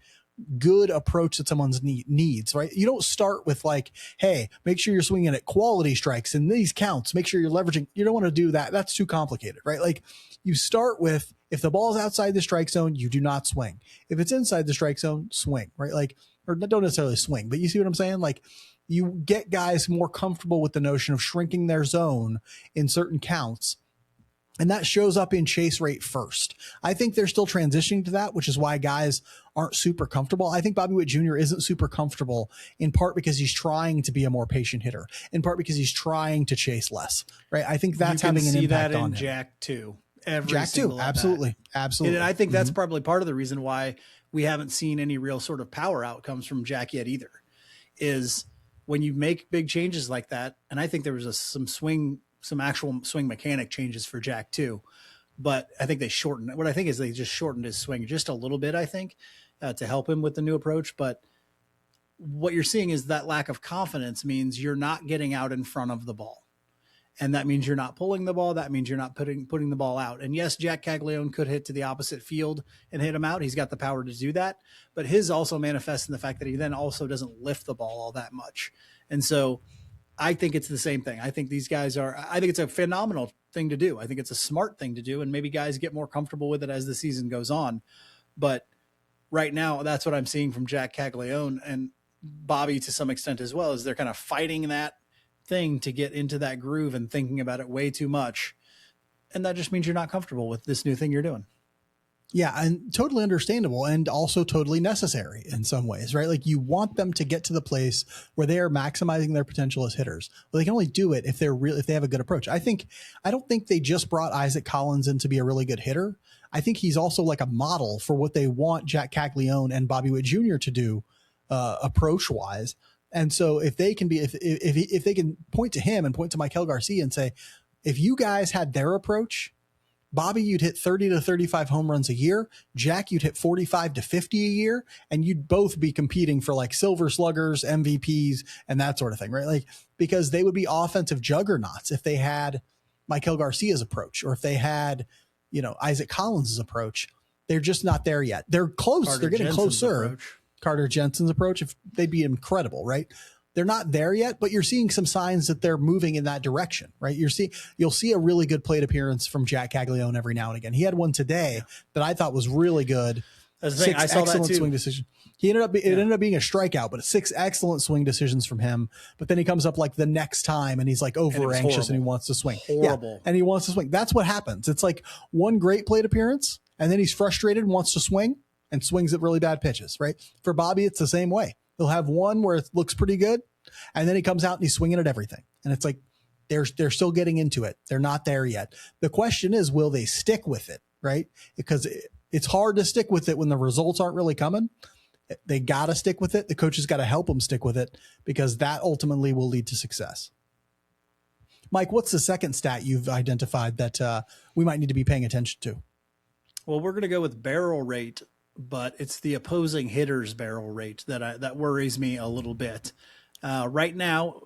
good approach that someone's needs, right? You don't start with like, hey, make sure you're swinging at quality strikes and these counts, make sure you're leveraging. You don't want to do that. That's too complicated, right? Like you start with, if the ball's outside the strike zone, you do not swing. If it's inside the strike zone, swing, right? Like, or don't necessarily swing, but you see what I'm saying? Like you get guys more comfortable with the notion of shrinking their zone in certain counts. And that shows up in chase rate first. I think they're still transitioning to that, which is why guys aren't super comfortable. I think Bobby Witt Jr. isn't super comfortable, in part because he's trying to be a more patient hitter, in part because he's trying to chase less, right? I think that's having an impact on him. Jack too. Jack too. Absolutely. Absolutely. And I think that's probably part of the reason why we haven't seen any real sort of power outcomes from Jack yet either, is when you make big changes like that. And I think there was some actual swing mechanic changes for Jack too, but I think they shortened. What I think is they just shortened his swing just a little bit, I think, to help him with the new approach. But what you're seeing is that lack of confidence means you're not getting out in front of the ball. And that means you're not pulling the ball. That means you're not putting the ball out. And yes, Jack Caglione could hit to the opposite field and hit him out. He's got the power to do that, but his also manifests in the fact that he then also doesn't lift the ball all that much. And so I think it's the same thing. I think these guys I think it's a phenomenal thing to do. I think it's a smart thing to do. And maybe guys get more comfortable with it as the season goes on. But right now, that's what I'm seeing from Jack Caglione and Bobby to some extent as well, is they're kind of fighting that thing to get into that groove and thinking about it way too much. And that just means you're not comfortable with this new thing you're doing. Yeah, and totally understandable, and also totally necessary in some ways, right? Like you want them to get to the place where they are maximizing their potential as hitters. But they can only do it if if they have a good approach. I don't think they just brought Isaac Collins in to be a really good hitter. I think he's also like a model for what they want Jack Caglione and Bobby Witt Jr. to do approach wise. And so if they can if they can point to him and point to Maikel Garcia and say, if you guys had their approach, Bobby, you'd hit 30 to 35 home runs a year. Jack, you'd hit 45 to 50 a year, and you'd both be competing for like silver sluggers, MVPs, and that sort of thing, right? Like, because they would be offensive juggernauts if they had Maikel Garcia's approach, or if they had, Isaac Collins' approach. They're just not there yet. They're close. They're getting closer. Carter Jensen's approach, if they'd be incredible, right? They're not there yet, but you're seeing some signs that they're moving in that direction, right? You'll see a really good plate appearance from Jack Caglione every now and again. He had one today that I thought was really good. That's the thing. I saw that too. Swing decision. It ended up being a strikeout, but 6 excellent swing decisions from him. But then he comes up like the next time and he's like over anxious and he wants to swing. Horrible. Yeah, and he wants to swing. That's what happens. It's like one great plate appearance and then he's frustrated and wants to swing and swings at really bad pitches, right? For Bobby, it's the same way. He'll have one where it looks pretty good, and then he comes out and he's swinging at everything. And it's like they're still getting into it. They're not there yet. The question is, will they stick with it, right? Because it's hard to stick with it when the results aren't really coming. They got to stick with it. The coaches got to help them stick with it, because that ultimately will lead to success. Mike, what's the second stat you've identified that we might need to be paying attention to? Well, we're going to go with barrel rate, but it's the opposing hitter's barrel rate that worries me a little bit. Right now,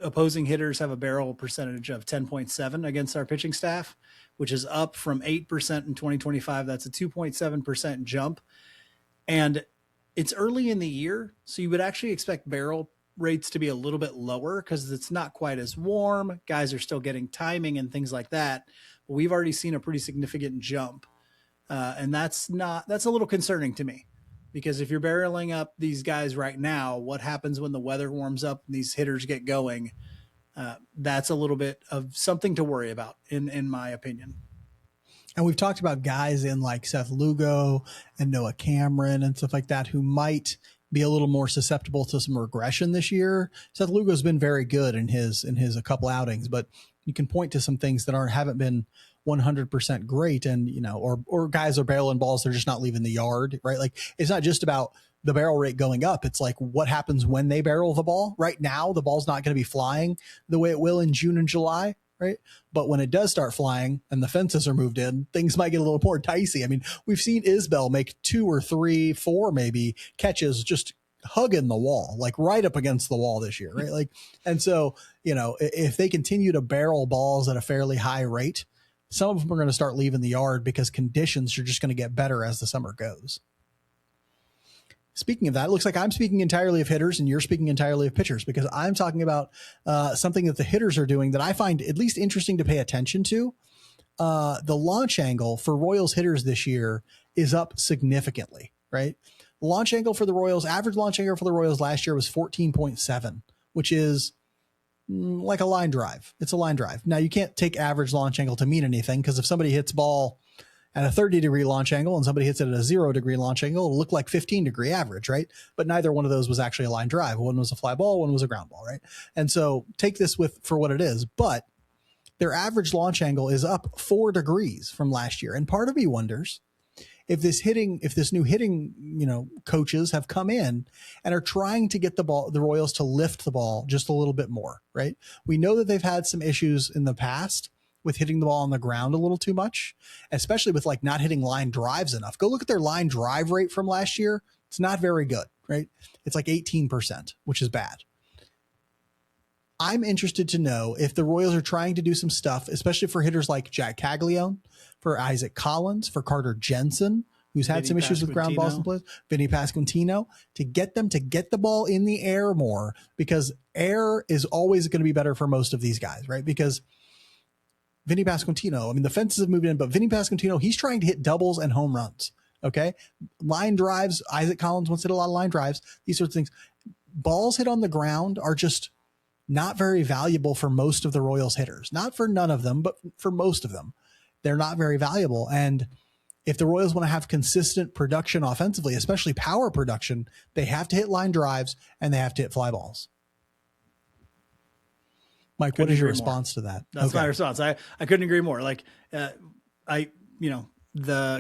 opposing hitters have a barrel percentage of 10.7 against our pitching staff, which is up from 8% in 2025. That's a 2.7% jump. And it's early in the year, so you would actually expect barrel rates to be a little bit lower because it's not quite as warm. Guys are still getting timing and things like that. But we've already seen a pretty significant jump. And that's a little concerning to me, because if you're barreling up these guys right now, what happens when the weather warms up and these hitters get going? That's a little bit of something to worry about, in my opinion. And we've talked about guys in like Seth Lugo and Noah Cameron and stuff like that who might be a little more susceptible to some regression this year. Seth Lugo's been very good in his a couple outings, but you can point to some things that haven't been 100% great. And, or guys are barreling balls, they're just not leaving the yard, right? Like, it's not just about the barrel rate going up. It's like, what happens when they barrel the ball? Right now, the ball's not going to be flying the way it will in June and July. Right. But when it does start flying and the fences are moved in, things might get a little more dicey. I mean, we've seen Isbell make 2 or 3, 4 maybe catches just hugging the wall, like right up against the wall this year. Right. Like, and so, if they continue to barrel balls at a fairly high rate, some of them are going to start leaving the yard because conditions are just going to get better as the summer goes. Speaking of that, it looks like I'm speaking entirely of hitters and you're speaking entirely of pitchers, because I'm talking about something that the hitters are doing that I find at least interesting to pay attention to. The launch angle for Royals hitters this year is up significantly, right? The launch angle for the Royals, average launch angle for the Royals last year was 14.7, which is like a line drive. It's a line drive. Now, you can't take average launch angle to mean anything, because if somebody hits ball at a 30-degree launch angle and somebody hits it at a 0-degree launch angle, it'll look like 15-degree average, right? But neither one of those was actually a line drive. One was a fly ball, one was a ground ball, right? And so take this for what it is. But their average launch angle is up 4 degrees from last year. And part of me wonders if this new hitting, coaches have come in and are trying to get the Royals to lift the ball just a little bit more, right? We know that they've had some issues in the past with hitting the ball on the ground a little too much, especially with like not hitting line drives enough. Go look at their line drive rate from last year. It's not very good, right? It's like 18%, which is bad. I'm interested to know if the Royals are trying to do some stuff, especially for hitters like Jack Caglione, for Isaac Collins, for Carter Jensen, who's had some issues with ground balls in place, Vinny Pasquantino, to get them to get the ball in the air more, because air is always going to be better for most of these guys, right? Because Vinny Pasquantino, I mean, the fences have moved in, but Vinny Pasquantino, he's trying to hit doubles and home runs. Okay. Line drives. Isaac Collins wants to hit a lot of line drives, these sorts of things. Balls hit on the ground are just not very valuable for most of the Royals hitters. Not for none of them, but for most of them, they're not very valuable. And if the Royals want to have consistent production offensively, especially power production, they have to hit line drives and they have to hit fly balls. Mike, what is your response to that? That's my response. I couldn't agree more. Like, the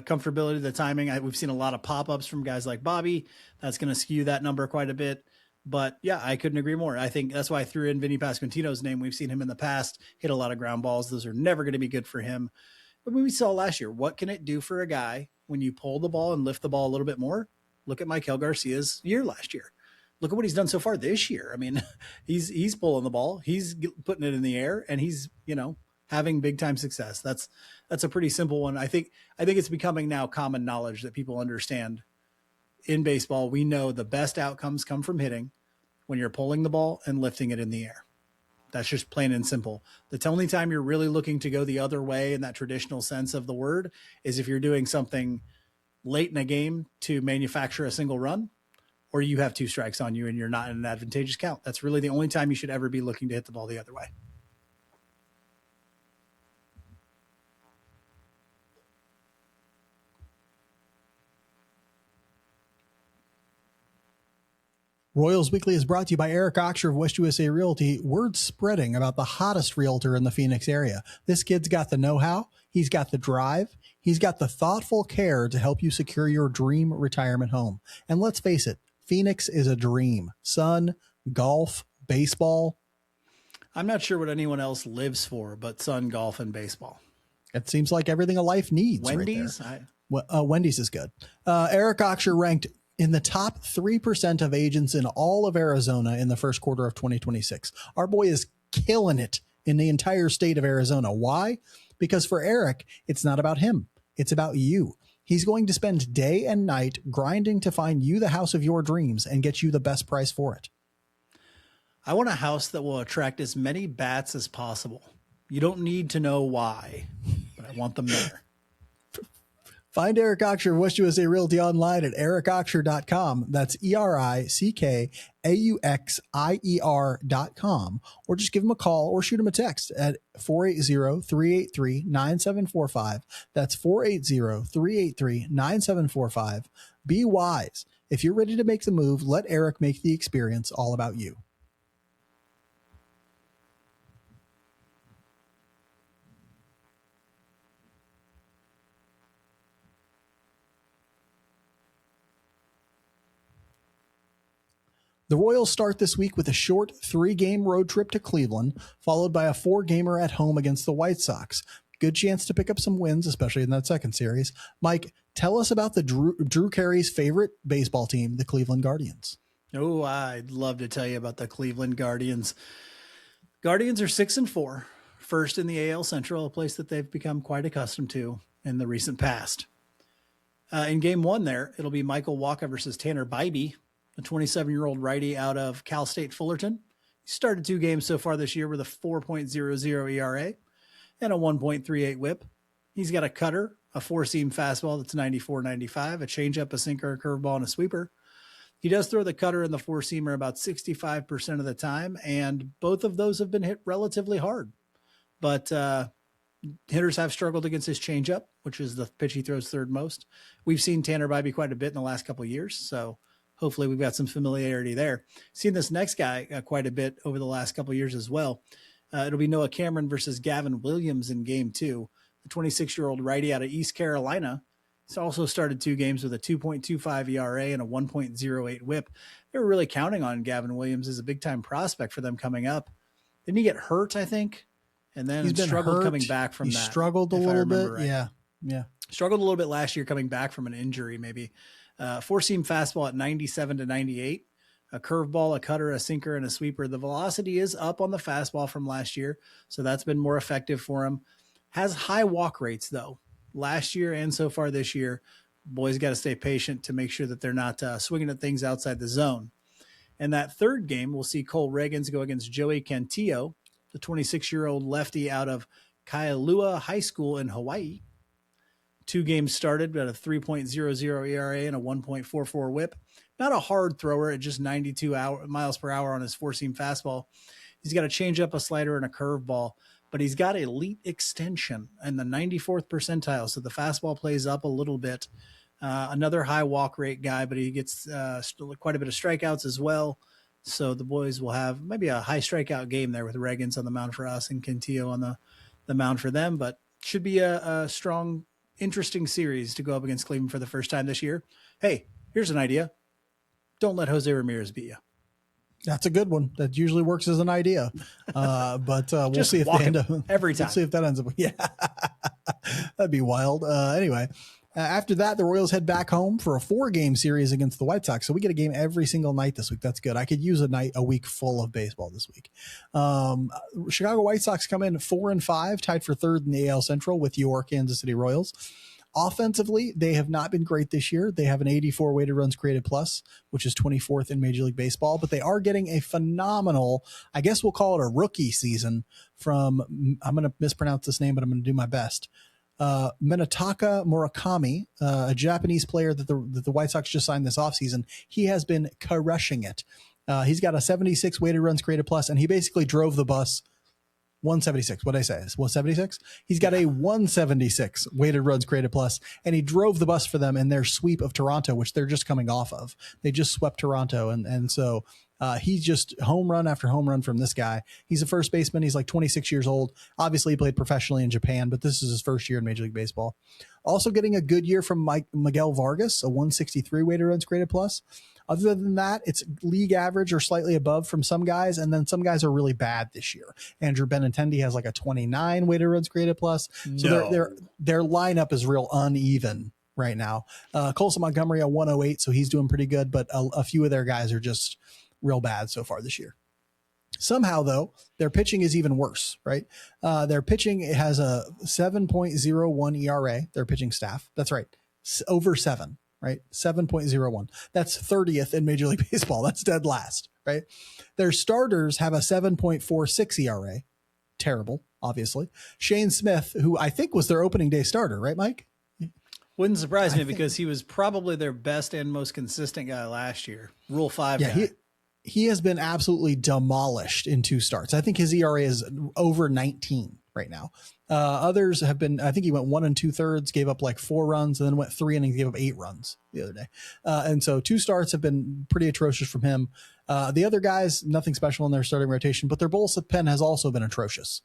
comfortability, the timing, we've seen a lot of pop-ups from guys like Bobby. That's going to skew that number quite a bit. But yeah, I couldn't agree more. I think that's why I threw in Vinny Pasquantino's name. We've seen him in the past hit a lot of ground balls. Those are never going to be good for him. But we saw last year, what can it do for a guy when you pull the ball and lift the ball a little bit more? Look at Maikel Garcia's year last year. Look at what he's done so far this year. I mean, he's pulling the ball, he's putting it in the air, and he's, having big time success. That's a pretty simple one. I think it's becoming now common knowledge that people understand in baseball. We know the best outcomes come from hitting when you're pulling the ball and lifting it in the air. That's just plain and simple. The only time you're really looking to go the other way in that traditional sense of the word is if you're doing something late in a game to manufacture a single run, or you have 2 strikes on you and you're not in an advantageous count. That's really the only time you should ever be looking to hit the ball the other way. Royals Weekly is brought to you by Eric Oxer of West USA Realty. Word spreading about the hottest realtor in the Phoenix area. This kid's got the know-how. He's got the drive. He's got the thoughtful care to help you secure your dream retirement home. And let's face it, Phoenix is a dream. Sun, golf, baseball. I'm not sure what anyone else lives for, but sun, golf, and baseball. It seems like everything a life needs. Wendy's? Right there. Wendy's is good. Eric Oxer ranked in the top 3% of agents in all of Arizona in the first quarter of 2026. Our boy is killing it in the entire state of Arizona. Why? Because for Eric, it's not about him. It's about you. He's going to spend day and night grinding to find you the house of your dreams and get you the best price for it. I want a house that will attract as many bats as possible. You don't need to know why, but I want them there. Find Eric Oxher of West USA Realty online at ericoxher.com. That's ERICKAUXIER.com. Or just give him a call or shoot him a text at 480-383-9745. That's 480-383-9745. Be wise. If you're ready to make the move, let Eric make the experience all about you. The Royals start this week with a short 3-game road trip to Cleveland, followed by a 4-gamer at home against the White Sox. Good chance to pick up some wins, especially in that second series. Mike, tell us about the Drew Carey's favorite baseball team, the Cleveland Guardians. Oh, I'd love to tell you about the Cleveland Guardians. Guardians are 6-4, first in the AL Central, a place that they've become quite accustomed to in the recent past. In game 1 there, it'll be Michael Wacha versus Tanner Bybee, a 27-year-old righty out of Cal State Fullerton. He started 2 games so far this year with a 4.00 ERA and a 1.38 whip. He's got a cutter, a 4-seam fastball that's 94-95, a changeup, a sinker, a curveball, and a sweeper. He does throw the cutter and the 4-seamer about 65% of the time, and both of those have been hit relatively hard. But hitters have struggled against his changeup, which is the pitch he throws third most. We've seen Tanner Bybee quite a bit in the last couple of years, so hopefully we've got some familiarity there. Seen this next guy quite a bit over the last couple of years as well. It'll be Noah Cameron versus Gavin Williams in game 2. The 26-year-old righty out of East Carolina. He's also started 2 games with a 2.25 ERA and a 1.08 whip. They were really counting on Gavin Williams as a big-time prospect for them coming up. Didn't he get hurt, I think? And then he's struggled coming back from that. He struggled a little bit. Right. Yeah. Struggled a little bit last year coming back from an injury, maybe. 4-seam fastball at 97-98, a curveball, a cutter, a sinker, and a sweeper. The velocity is up on the fastball from last year, so that's been more effective for him. Has high walk rates, though. Last year and so far this year, boys got to stay patient to make sure that they're not swinging at things outside the zone. And that third game, we'll see Cole Reagans go against Joey Cantillo, the 26-year-old lefty out of Kailua High School in Hawaii. 2 games started at a 3.00 ERA and a 1.44 whip. Not a hard thrower at just 92 miles per hour on his 4-seam fastball. He's got a changeup, a slider, and a curveball, but he's got elite extension in the 94th percentile, so the fastball plays up a little bit. Another high walk rate guy, but he gets quite a bit of strikeouts as well. So the boys will have maybe a high strikeout game there with Reagans on the mound for us and Cantillo on the mound for them, but should be a strong, interesting series to go up against Cleveland for the first time this year. Hey, here's an idea. Don't let Jose Ramirez beat you. That's a good one. That usually works as an idea. But we'll see if they end up every time. We'll see if that ends up. Yeah, that'd be wild. Anyway, after that, the Royals head back home for a 4-game series against the White Sox. So we get a game every single night this week. That's good. I could use a week full of baseball this week. Chicago White Sox come in 4-5, tied for 3rd in the AL Central with your Kansas City Royals. Offensively, they have not been great this year. They have an 84 weighted runs created plus, which is 24th in Major League Baseball, but they are getting a phenomenal, I guess we'll call it a rookie season from, I'm going to mispronounce this name, but I'm going to do my best. Minataka Murakami, a Japanese player that the White Sox just signed this offseason. He has been crushing it. He's got a 76 weighted runs created plus, and he basically drove the bus 176. What did I say? 176? He's got a 176 weighted runs created plus, and he drove the bus for them in their sweep of Toronto, which they're just coming off of. They just swept Toronto. And so he's just home run after home run from this guy. He's a first baseman. He's like 26 years old. Obviously, he played professionally in Japan, but this is his first year in Major League Baseball. Also getting a good year from Miguel Vargas, a 163 weighted runs created plus. Other than that, it's league average or slightly above from some guys, and then some guys are really bad this year. Andrew Benintendi has like a 29 weighted runs created plus. So their lineup is real uneven right now. Colson Montgomery a 108, so he's doing pretty good, but a few of their guys are just real bad so far this year. Somehow, though, their pitching is even worse, right? Their pitching has a 7.01 ERA, their pitching staff. That's right. Over 7, right? 7.01. That's 30th in Major League Baseball. That's dead last, right? Their starters have a 7.46 ERA. Terrible, obviously. Shane Smith, who I think was their opening day starter, right, Mike? Wouldn't surprise me because he was probably their best and most consistent guy last year. Rule 5 guy. He has been absolutely demolished in 2 starts. I think his ERA is over 19 right now. Others have been, I think he went 1 2/3, gave up like 4 runs, and then went 3 innings, gave up 8 runs the other day. And so 2 starts have been pretty atrocious from him. The other guys, nothing special in their starting rotation, but their bullpen has also been atrocious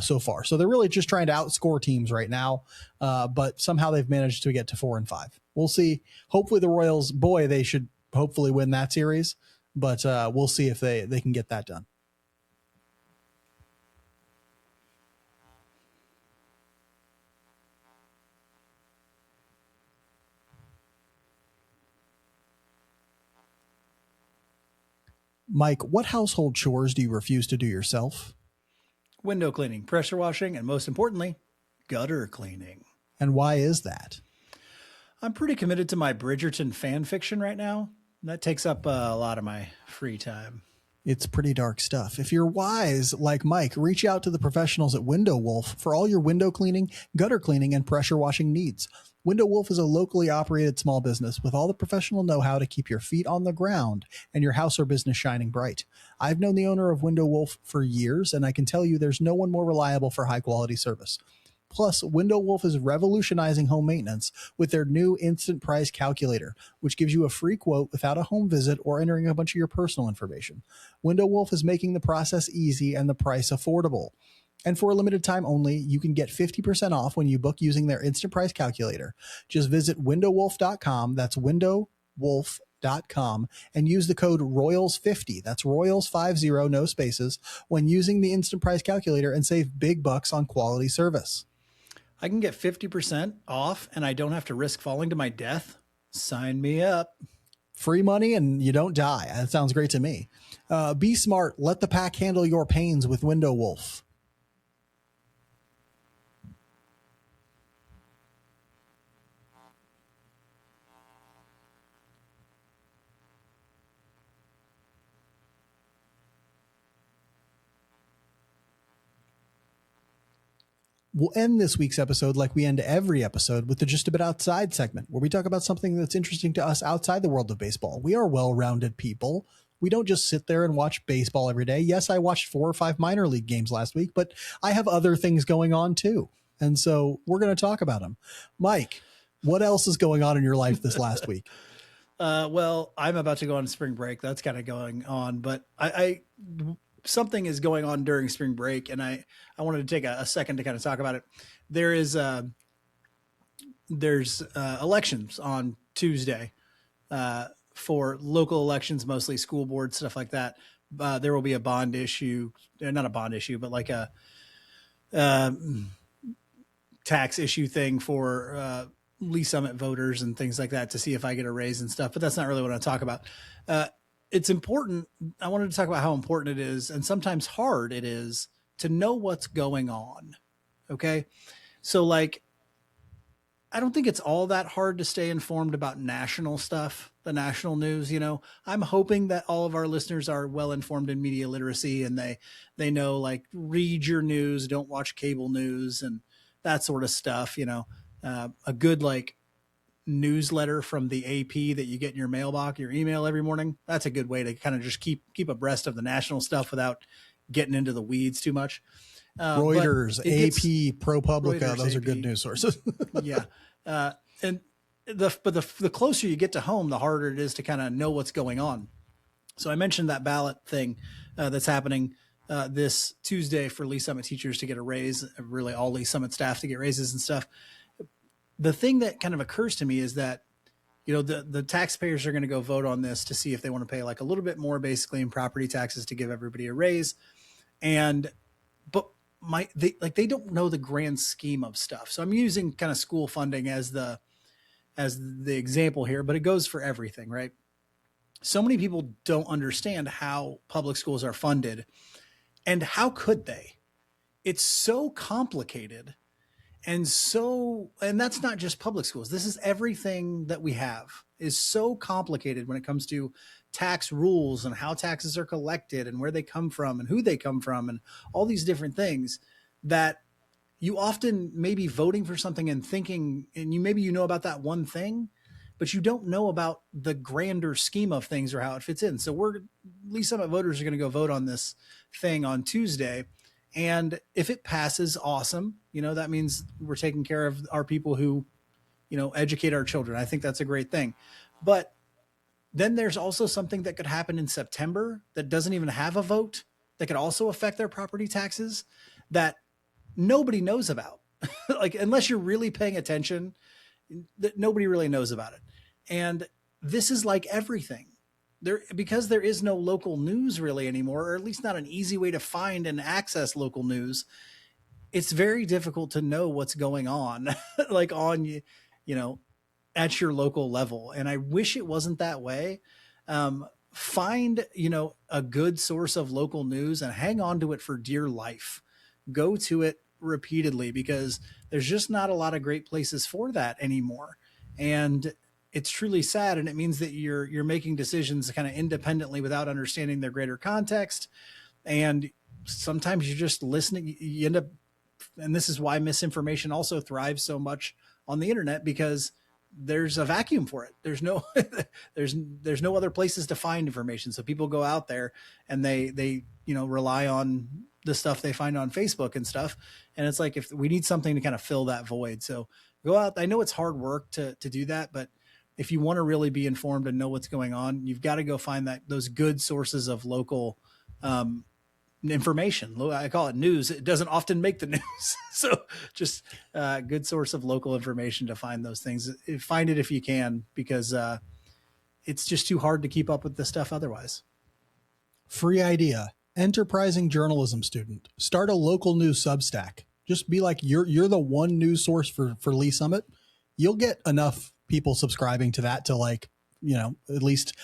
so far. So they're really just trying to outscore teams right now. But somehow they've managed to get to 4 and 5. We'll see. Hopefully the Royals, boy, they should hopefully win that series. But we'll see if they can get that done. Mike, what household chores do you refuse to do yourself? Window cleaning, pressure washing, and most importantly, gutter cleaning. And why is that? I'm pretty committed to my Bridgerton fan fiction right now. That takes up a lot of my free time. It's pretty dark stuff. If you're wise like Mike, reach out to the professionals at Window Wolf for all your window cleaning, gutter cleaning, and pressure washing needs. Window Wolf is a locally operated small business with all the professional know-how to keep your feet on the ground and your house or business shining bright. I've known the owner of Window Wolf for years, and I can tell you there's no one more reliable for high-quality service. Plus, Window Wolf is revolutionizing home maintenance with their new instant price calculator, which gives you a free quote without a home visit or entering a bunch of your personal information. Window Wolf is making the process easy and the price affordable. And for a limited time only, you can get 50% off when you book using their instant price calculator. Just visit windowwolf.com. That's windowwolf.com and use the code Royals50. That's Royals50, no spaces, when using the instant price calculator and save big bucks on quality service. I can get 50% off and I don't have to risk falling to my death. Sign me up. Free money and you don't die. That sounds great to me. Be smart. Let the pack handle your pains with Window Wolf. We'll end this week's episode like we end every episode with the Just a Bit Outside segment, where we talk about something that's interesting to us outside the world of baseball. We are well-rounded people. We don't just sit there and watch baseball every day. Yes, I watched 4 or 5 minor league games last week, but I have other things going on too. And so we're going to talk about them. Mike, what else is going on in your life this last week? Well, I'm about to go on spring break. That's kind of going on, but I something is going on during spring break, and I wanted to take a second to kind of talk about it. There's elections on Tuesday for local elections, mostly school board stuff like that. There will be a bond issue, not a bond issue, but like a tax issue thing for Lee Summit voters and things like that to see if I get a raise and stuff. But that's not really what I talk about. It's important. I wanted to talk about how important it is and sometimes hard it is to know what's going on. Okay. So like, I don't think it's all that hard to stay informed about national stuff, the national news. You know, I'm hoping that all of our listeners are well informed in media literacy and they know, like, read your news, don't watch cable news and that sort of stuff. You know, a good like newsletter from the AP that you get in your mailbox, your email every morning. That's a good way to kind of just keep abreast of the national stuff without getting into the weeds too much. Reuters, AP, ProPublica, Reuters, those AP, are good news sources. Yeah. And the closer you get to home, the harder it is to kind of know what's going on. So I mentioned that ballot thing that's happening this Tuesday for Lee Summit teachers to get a raise, really all Lee Summit staff to get raises and stuff. The thing that kind of occurs to me is that, you know, the taxpayers are going to go vote on this to see if they want to pay like a little bit more basically in property taxes to give everybody a raise. But they don't know the grand scheme of stuff. So I'm using kind of school funding as the as the example here, but it goes for everything, right? So many people don't understand how public schools are funded, and how could they? It's so complicated. And that's not just public schools. This is everything that we have is so complicated when it comes to tax rules and how taxes are collected and where they come from and who they come from and all these different things, that you often may be voting for something and thinking, and maybe you know about that one thing, but you don't know about the grander scheme of things or how it fits in. So Lee Summit voters are going to go vote on this thing on Tuesday. And if it passes, awesome. That means we're taking care of our people who, educate our children. I think that's a great thing. But then there's also something that could happen in September that doesn't even have a vote, that could also affect their property taxes, that nobody knows about. Like, unless you're really paying attention, that nobody really knows about it. And this is like everything. Because there is no local news really anymore, or at least not an easy way to find and access local news, it's very difficult to know what's going on, like on, at your local level. And I wish it wasn't that way. Find, a good source of local news and hang on to it for dear life. Go to it repeatedly, because there's just not a lot of great places for that anymore. And it's truly sad. And it means that you're making decisions kind of independently without understanding their greater context. And sometimes you're just listening. You end up, and this is why misinformation also thrives so much on the internet, because there's a vacuum for it. There's no, there's no other places to find information. So people go out there and they, rely on the stuff they find on Facebook and stuff. And it's like, if we need something to kind of fill that void. So go out. I know it's hard work to do that, but if you want to really be informed and know what's going on, you've got to go find those good sources of local information. I call it news. It doesn't often make the news. So just a good source of local information to find those things. Find it if you can, because it's just too hard to keep up with the stuff otherwise. Free idea. Enterprising journalism student. Start a local news Substack. Just be like, you're the one news source for Lee Summit. You'll get enough people subscribing to that to, like, at least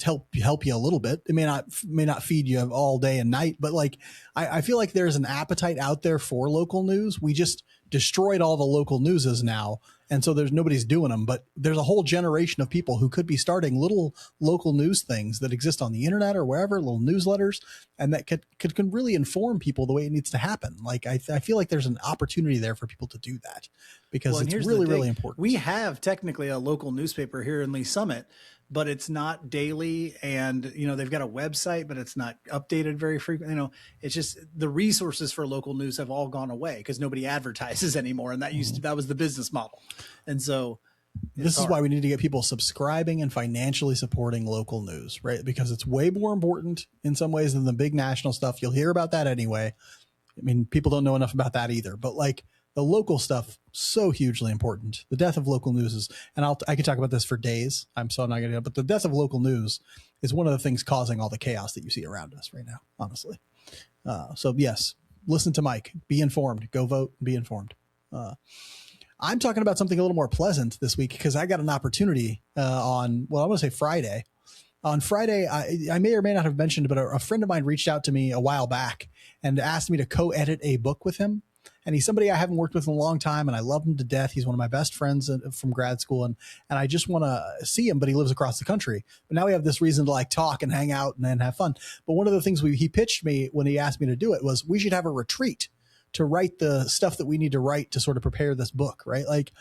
help you a little bit. It may not feed you all day and night, but like, I feel like there's an appetite out there for local news. We just destroyed all the local newses now. And so nobody's doing them, but there's a whole generation of people who could be starting little local news things that exist on the internet or wherever, little newsletters, and that could really inform people the way it needs to happen. Like, I feel like there's an opportunity there for people to do that, because it's really, really important. We have technically a local newspaper here in Lee Summit, but it's not daily, and they've got a website, but it's not updated very frequently. It's just the resources for local news have all gone away because nobody advertises anymore, and that was the business model. And so this is why we need to get people subscribing and financially supporting local news, right? Because it's way more important in some ways than the big national stuff. You'll hear about that anyway. I mean, people don't know enough about that either, but like, the local stuff, so hugely important. The death of local news is, and I could talk about this for days. I'm so not going to, but the death of local news is one of the things causing all the chaos that you see around us right now, honestly. So yes, listen to Mike, be informed, go vote, be informed. I'm talking about something a little more pleasant this week, because I got an opportunity I want to say Friday. On Friday, I may or may not have mentioned, but a friend of mine reached out to me a while back and asked me to co-edit a book with him. And he's somebody I haven't worked with in a long time, and I love him to death. He's one of my best friends from grad school, and I just want to see him, but he lives across the country. But now we have this reason to like talk and hang out and have fun. But one of the things he pitched me when he asked me to do it was we should have a retreat to write the stuff that we need to write to sort of prepare this book, right? Like,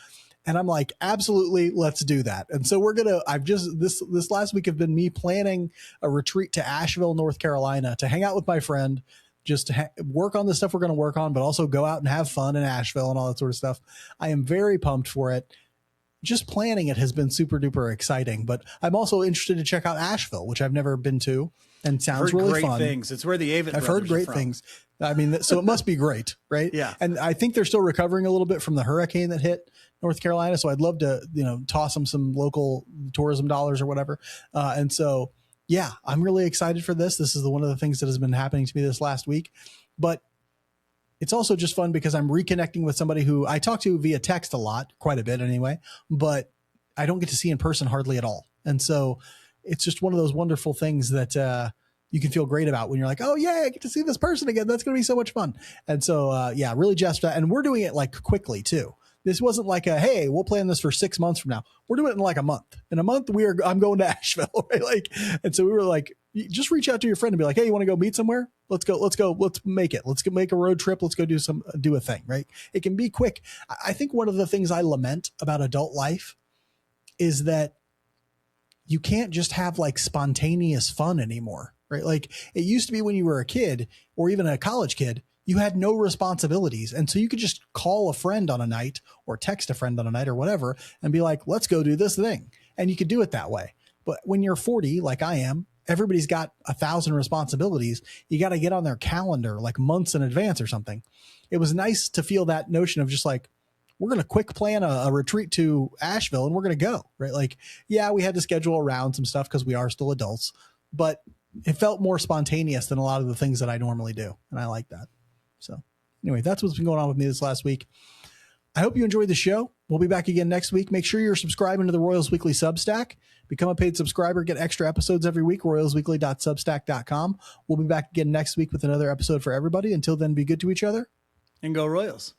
and I'm like, absolutely, let's do that. And so this last week have been me planning a retreat to Asheville, North Carolina, to hang out with my friend, just to work on the stuff we're going to work on, but also go out and have fun in Asheville and all that sort of stuff. I am very pumped for it. Just planning it has been super duper exciting, but I'm also interested to check out Asheville, which I've never been to, and sounds really fun. Things. It's where the Avett I've heard great things. I mean, so it must be great, right? Yeah. And I think they're still recovering a little bit from the hurricane that hit North Carolina. So I'd love to, toss them some local tourism dollars or whatever. And so, yeah, I'm really excited for this. This is one of the things that has been happening to me this last week, but it's also just fun because I'm reconnecting with somebody who I talk to via text a lot, quite a bit anyway, but I don't get to see in person hardly at all. And so it's just one of those wonderful things that you can feel great about when you're like, oh yeah, I get to see this person again. That's going to be so much fun. And so, yeah, really just that. And we're doing it like quickly too. This wasn't like hey, we'll plan this for 6 months from now. We're doing it in like a month. In a month, I'm going to Asheville, right? Like, and so we were like, just reach out to your friend and be like, hey, you want to go meet somewhere? Let's go. Let's make it. Let's go make a road trip. Let's go do a thing, right? It can be quick. I think one of the things I lament about adult life is that you can't just have like spontaneous fun anymore, right? Like it used to be when you were a kid or even a college kid, you had no responsibilities. And so you could just call a friend on a night or text a friend on a night or whatever and be like, let's go do this thing. And you could do it that way. But when you're 40, like I am, everybody's got 1,000 responsibilities. You got to get on their calendar like months in advance or something. It was nice to feel that notion of just like, we're going to quick plan a retreat to Asheville and we're going to go, right? Like, yeah, we had to schedule around some stuff because we are still adults, but it felt more spontaneous than a lot of the things that I normally do. And I like that. So anyway, that's what's been going on with me this last week. I hope you enjoyed the show. We'll be back again next week. Make sure you're subscribing to the Royals Weekly Substack. Become a paid subscriber. Get extra episodes every week. royalsweekly.substack.com. We'll be back again next week with another episode for everybody. Until then, be good to each other. And go Royals.